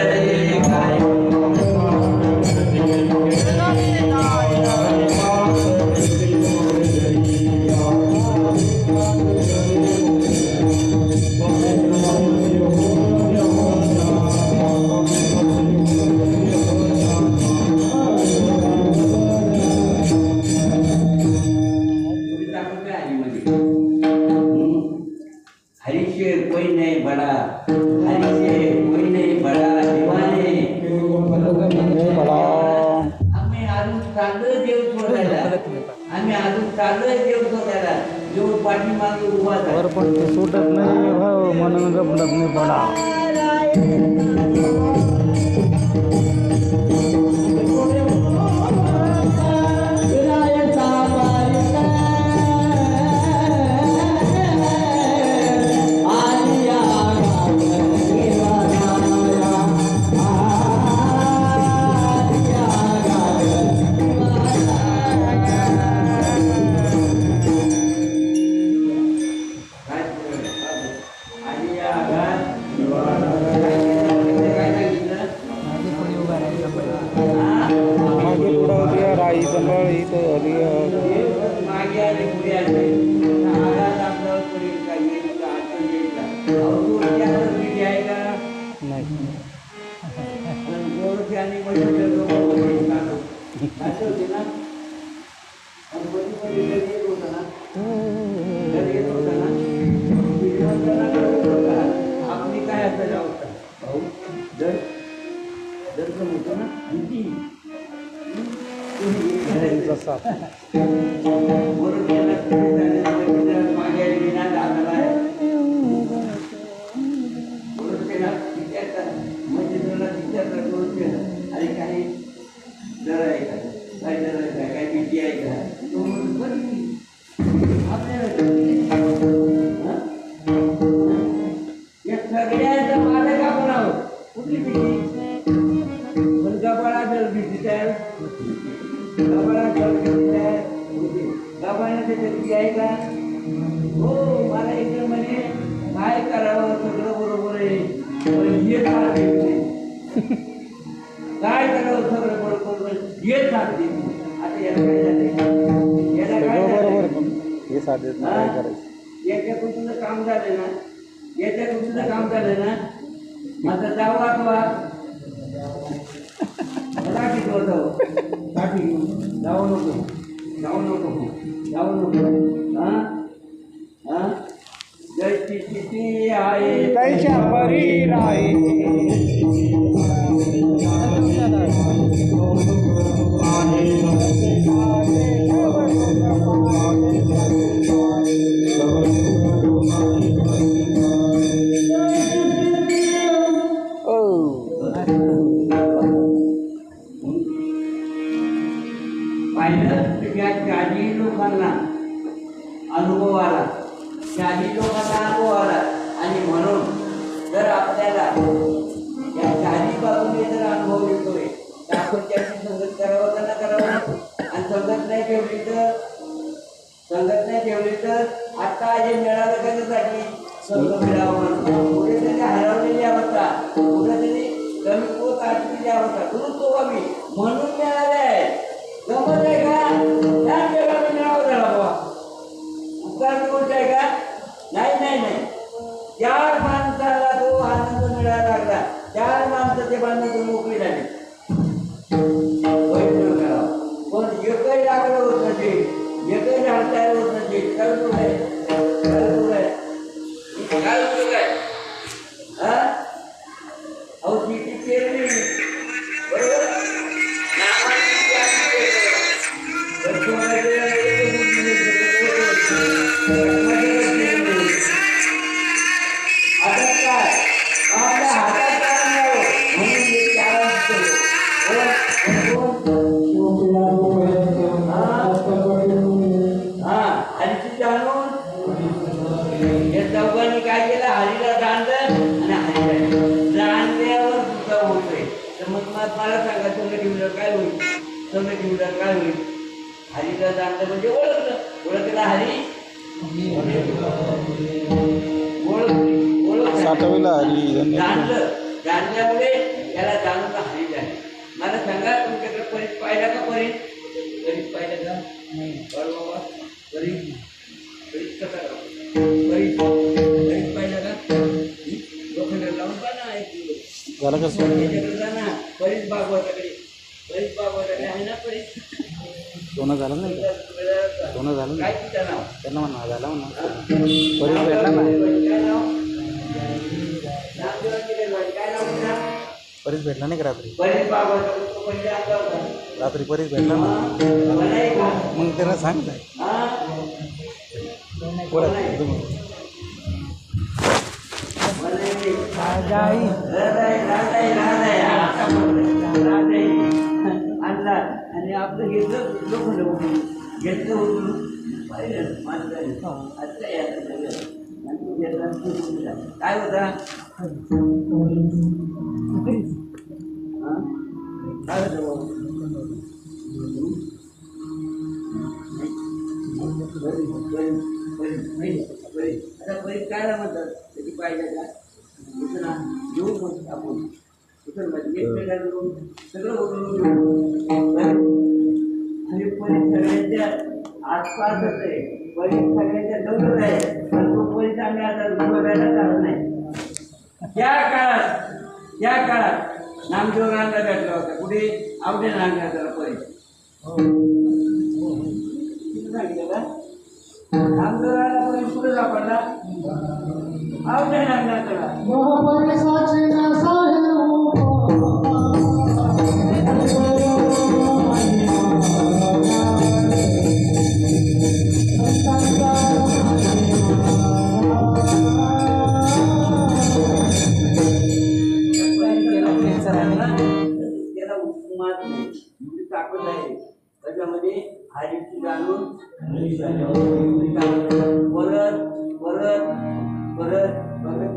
हरीशे कोई नहीं बड़ा, हरीशे कोई नहीं बड़ा दीवाने. आम्ही अजून चाललोय देव शोधायला, आम्ही अजून चाललोय देव शोधायला. देव पाठीमागे उभा वर पण ते सुटत नाही भाऊ म्हणून रपडत नाही पडा. हे साथ देत नाही. काय करावं सगळं बरोबर हे साथ देत नाही. आता याला काय झालंय? याला काय बरोबर झालंय? हे साधे काय करायचं याच्यातून तुझं काम झालं ना, याच्यातून तुझं काम झालं ना, आता जाऊ वाचवा लाठी घेऊन जाऊ नको जाऊ नको हा हा जयची स्थिती आहे कैच्या परी राही पाहिलं तर त्या काही लोकांना अनुभव आला, काही लोकांना अनुभव आला. आणि म्हणून जर आपल्याला या चारी बाजूने जर अनुभव येतोय तर आपण त्याची संगत करावं का ना करावं. आणि संगत नाही ठेवली तर आता हे मिळालं कशासाठी संघ मिळावं, पुढे त्याने हरवलेली अवस्था, पुढे त्याने कमी पोत आटलेली अवस्था दुरुस्त व्हावी म्हणून मिळाले आहे. गमत आहे का? त्या जगाला मिळावं झाला बाबा, उपकार गोष्ट आहे का? नाही. त्या माणसाला तो आनंद मिळायला लागला, त्या माणसाचे बांधून मोकळी झाली. पण एकही लागलं होत नसेल, एकही हालचाल होत नसेल, काय उपयोग आहे? हा अहो शेती पेरली बरोबर, आता काय आपल्या हातात काय मिळावं म्हणून हे त्याला हरीची जाणून या चौघांनी काय केलं, हरीला जाणलं आणि हरीला जाणल्यावर सुद्धा होतोय. तर मग मला सांगा संघ ठेवलं काय होईल, संघ ठेवलं काय होईल? हरीला जाणलं म्हणजे ओळखलं हरी साठवला हरी जाणल्यामुळे याला जाणून हरी झाले. मला सांगा तुमच्याकडे परीस पाहिला का? परीस पाहिलं का? बाबा परीस कसा परीस पाहिला का? लोखंड लावून पाहा झालं कसं याच्याकडे जा ना, परीस भागवताकडे आहे ना परीस. सोनं झालं नाही का? सोनं झालं काय नाही तिचं नाव? त्यांना म्हणा झालं म्हणा बरीच भेटला ना काय नाव? काय नाव तुझं? बरीच भेटला नाही का रात्री परीस भागवत तो पहिले आता होता. रात्री बरीच भेटला ना मला आहे का? मग त्यांना सांग काय हा? परत तुम्ही आणि आपलं घेतलं लोखंड घेतलं होतं पाहिलं काय होता काय होतं आता परीस काय म्हणतात त्याची पाहिजे का ना घेऊन मग आपण सगळं बोलून आणि परीस सगळ्यांच्या आसपासच आहे. परीस सगळ्यांच्या जवळच आहे, पण तो परीस आम्ही आता बघायला जात नाही. त्या काळात नामदेवरांना भेटला होता. कुठे? आवडे नामदेवराला परीस सांगितलं का? नामदेवराला परीस कुठे सापडला? आवडे नामदेवराला. त्याला उपमात नाही एवढी ताकद आहे त्याच्यामध्ये. हरीची जाणून परत परत परत परत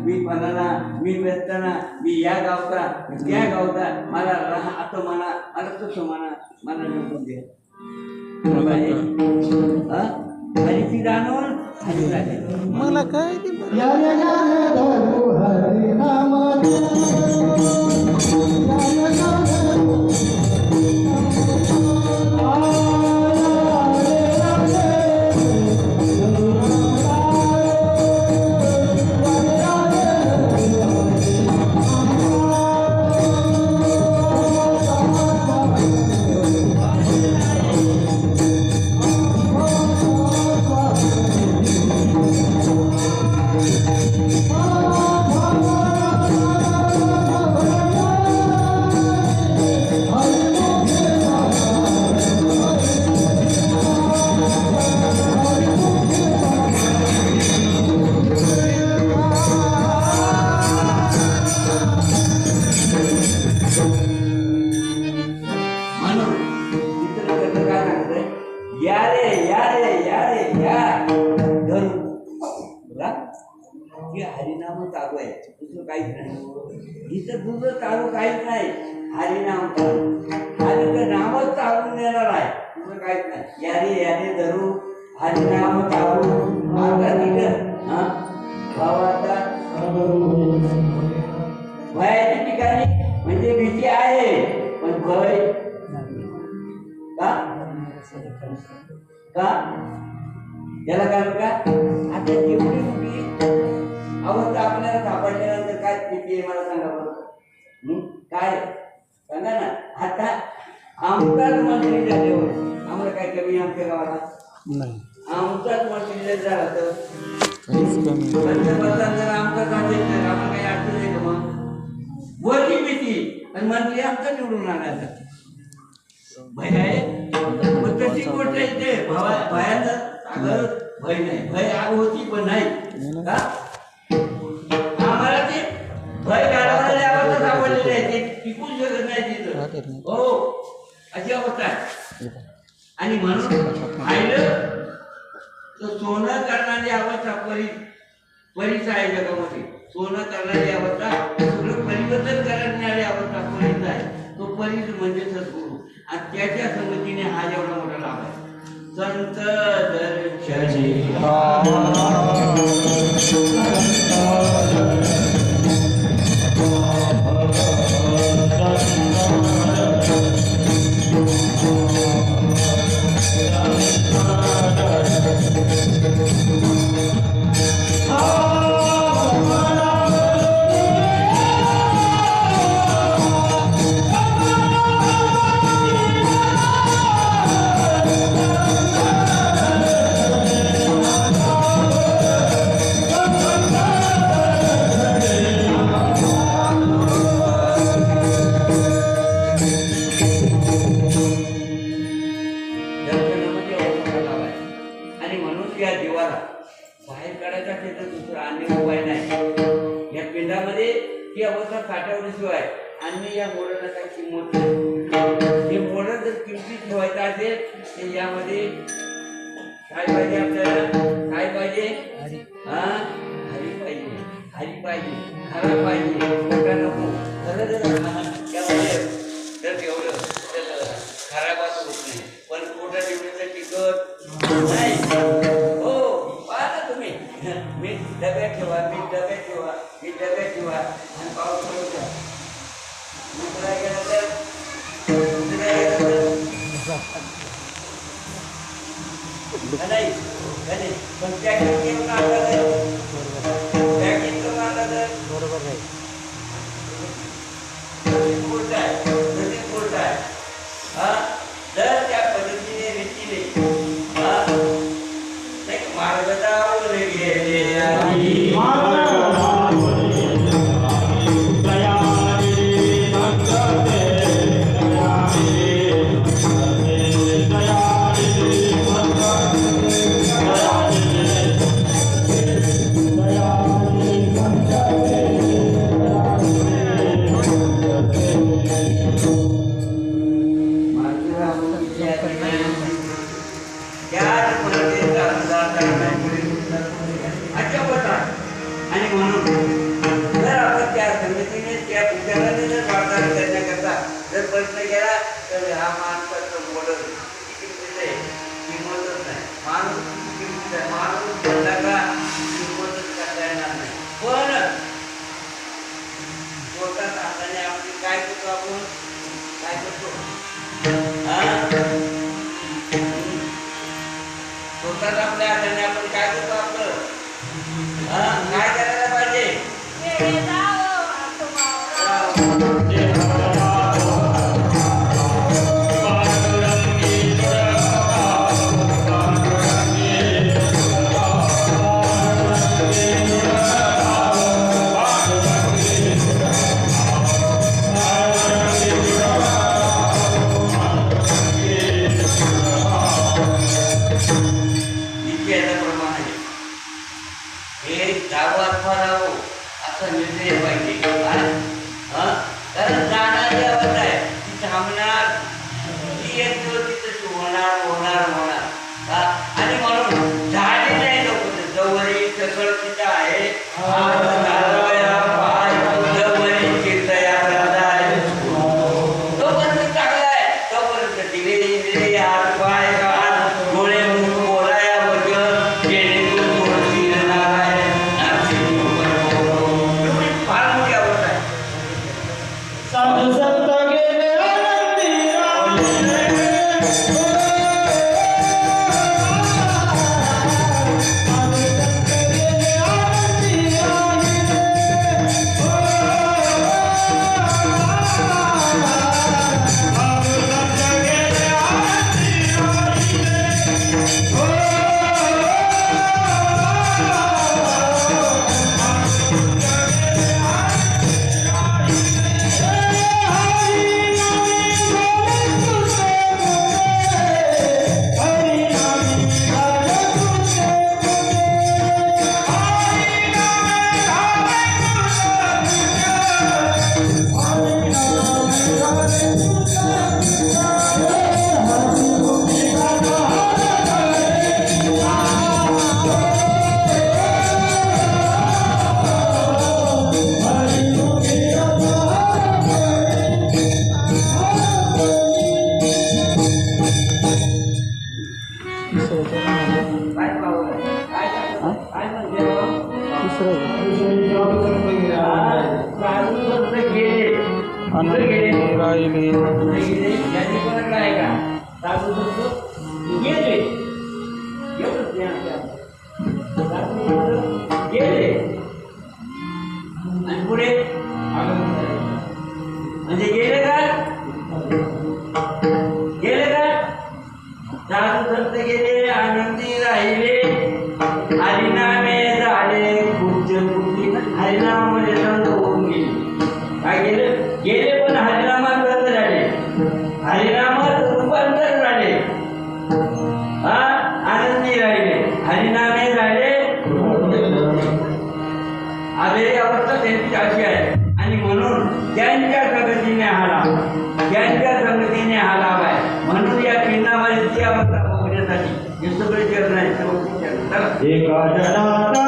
मी फलाना, मी व्यस्ताना, मी या गावचा, मी त्या गावचा, मला असं मला तसं मला निवडून द्या. हरीची जाणून हरी झाले. मला काय म्हणून चित्रकथेत काय सांगतंय, या रे या रे या रे या धरून बघा हे हरिनाम चालू आहे, दुसरं काहीच नाही. इथं दुसरं चालू काहीच नाही, हरिनाम चालू. हरीचं नामच चालून देणार आहे, दुसरं काहीच नाही. या रे धरू हरिनाम चालू. आता तिथं भावाचा भयाची ठिकाणी म्हणजे भीती आहे, पण भय का का याला काय का आता एवढी मोठी अवस्था आपल्याला सापडल्यानंतर काय स्थिती आहे मला सांगा बरं. काय सांगा ना. आता आमचाच मंत्री झाल्यावर आम्हाला काय कमी आमच्या गावाला नाही, आमचाच मंत्री झाला तर काहीच कमी नाही. पंतप्रधान जर आमचाच असेल तर आम्हाला काही अडचण आहे का मग. वरची भीती आणि मंत्री आमचा निवडून आणायचा भय आहे. मग तशी गोष्ट आहे ते भयाचं सागर भय नाही. भय आग होती पण नाही का. आम्हाला ते भय घालवणारी अवस्था सापडलेली आहे, ते टिकून शकत नाही तिथं. हो अशी अवस्था आहे. आणि म्हणून पाहिलं तर सोनं करणारी अवस्था परीच आहे जगामध्ये. सोनं करणारी अवस्था, सगळं परिवर्तन करणारी अवस्था परीच आहे. तो परीच म्हणजे सद्गुरू, आणि त्याच्या संगतीने हा एवढा मोठा लाभ आहे. संत दर्शनी बाहेर काढायचा असेल तर दुसरा अन्य उपाय नाही. या पिंडामध्ये ही अवस्था साठवल्याशिवाय अन्य या मोडाला काही किंमत नाही. हे मोडा जर किमतीत ठेवायचं असेल तर यामध्ये काय पाहिजे आपल्याला, काय पाहिजे, हरी पाहिजे, हरी पाहिजे, खरा पाहिजे, खोटा नको. खरं जर त्यामध्ये जर ठेवलं तर खरा बात होत नाही, पण खोटा ठेवलं तर टिकत नाही. मी डब्यात ठेवा, मी डब्यात ठेवा, मी डब्यात ठेवा आणि पाऊस पडू द्या. दुसरा गेला तर नाही, पण पॅकेट घेऊन आणलं तर पॅकेट घेऊन आणलं तर बरोबर नाही. बोलत आहे जर त्या पद्धतीने रीतीने मार्गदावर गेले आणि म्हणून जर आपण त्या संगतीने त्या विचाराने जर वार्ताहर करण्याकरता जर प्रश्न केला तर हा माणसाचं मोडल किंमत आहे, किंमतच नाही. माणूस किंमत आहे, माणूस बोलला का किंमतच करता येणार नाही. पण जागो अथवा राहो असा निर्णय पाहिजे. कारण जाणारी अवस्था आहे ती थांबणार, ती एक दिवस ती तशी होणार होणार होणार. आणि म्हणून झाली नाही लोक जवळी सकळ तिथं आहे तोपर्यंत चांगला आहे. तोपर्यंत दिले इंद्रिय हात पाय कान डोळे म्हणून बोलाया वचन जेणेकरून थोडीशी येणार आहे. फार मोठी अवस्था आहे. साधू संत गेले आनंदी पुढे म्हणजे गेले का साधू संत गेले आनंदी राहिले हरिनामे झाले हरिनामामध्ये संत होऊन गेले. काय गेले पण हरिनामात बंद झाले, हरिनामात रूपांतर झाले. आनंदी राहिले हरिनामे झाले. आलेली अवस्था त्यांची अशी आहे. आणि म्हणून ज्यांच्या संगतीने हा लाभ आहे. म्हणून या चिन्हामध्ये ती अवस्था बघण्यासाठी हे सगळे चरण आहेत. एका जनाचा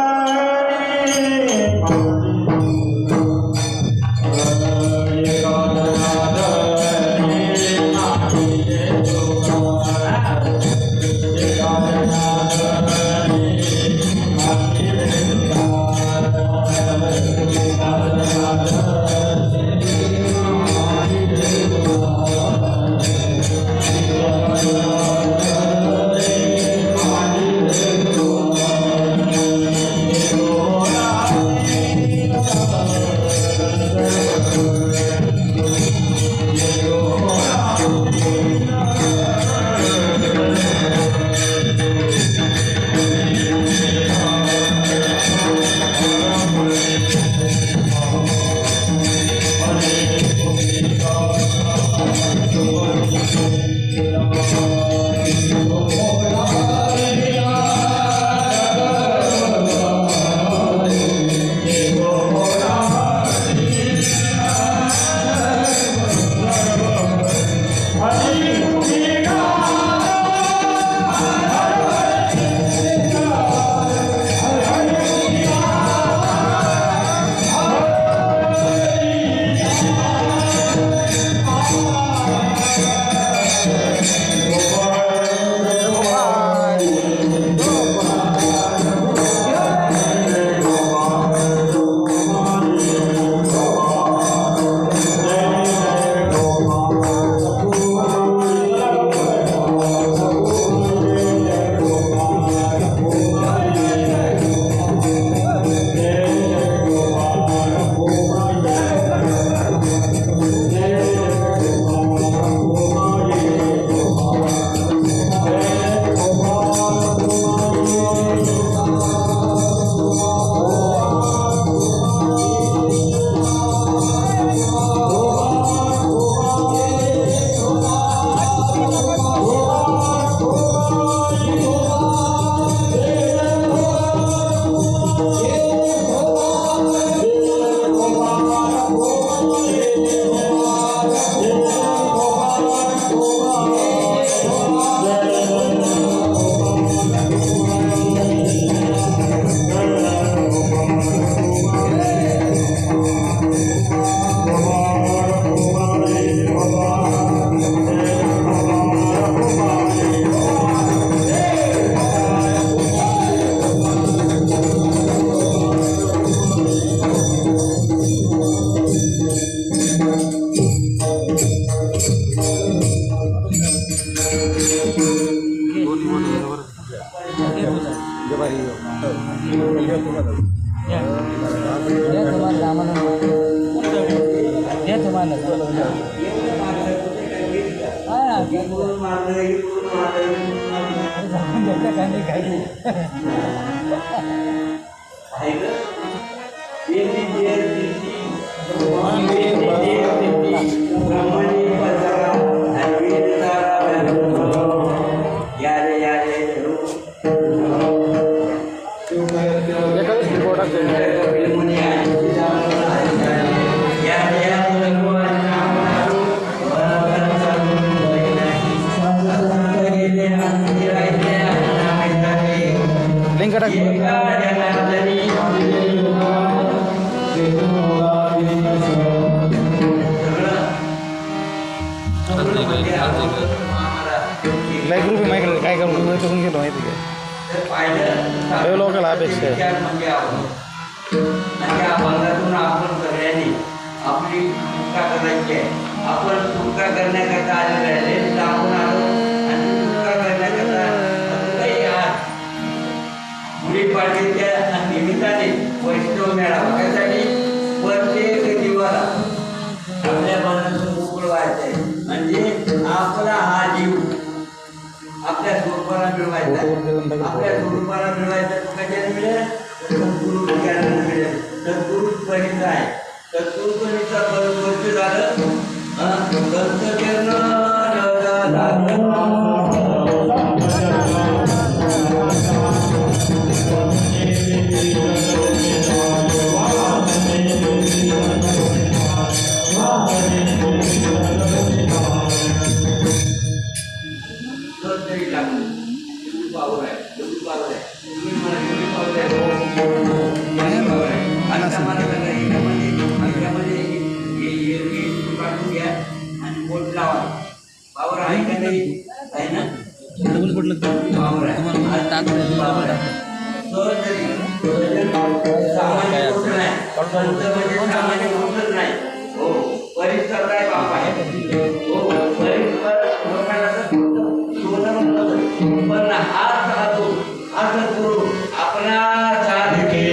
इकडून मारलं, इकडून मारलं, इकडून मारलं. आहे गं? देवी देव दिती, देवी देव दिती, ब्रह्मणी पसारा, आणि वीरतारा व्यापक. या रे धरू. ब्रह्मणी आईची जाणून आहे. या रे धरू आणि नामधारू, बरोबर चालून बहिणाई. संत गेले आणि राहिले आणि नामाई. लिंक टाक. लाईक ग्रुप माहिती काय करून करून गेलो माहिती काय लोकांना अपेक्षा आहे. त्या भागातून आपण सगळ्यांनी आपली सुटका करायची आहे. आपण सुटका करण्याकरता आलेले आहे. आपण आलो आणि सुटका करण्याकरता काही आज गुढीपाडव्याच्या निमित्ताने वैष्णव मेळावा त्यासाठी प्रत्येक जीवाला आपल्या मनातून मोकळं व्हायचं आहे. म्हणजे आपला हा जीव आपल्या स्वरूपाला मिळवायचा आहे. आपल्या स्वरूपाला मिळवायचा कशाने मिळेल? सद्गुरू ज्ञानाने मिळेल. सद्गुरूच परिच आहे. सद्गुरूपणीचा वर्ष झालं तरी लागलं एवढी पावर आहे, एवढी पावर आहे. तुम्ही मला एवढी पावर आहे, पावर आहे. आता मला सांगा, याच्यामध्ये काढून घ्या आणि बोट लावा. पावर आहे का नाही? आहे ना? पावर आहे. पावर आहे. सामान्य गोष्ट नाही. संत म्हणजे सामान्य गोष्टच नाही. हो, परिसर आहे बाप आहे. हो, परिसर लोकांना पण हा साधू हा सद्गुरू आपला साधके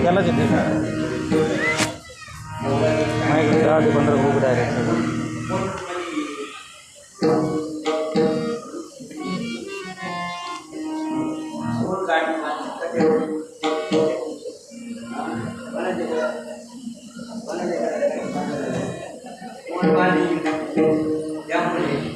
त्याला जिथे माहिती 10 ते 15 ग्रुप डायरेक्ट त्यामुळे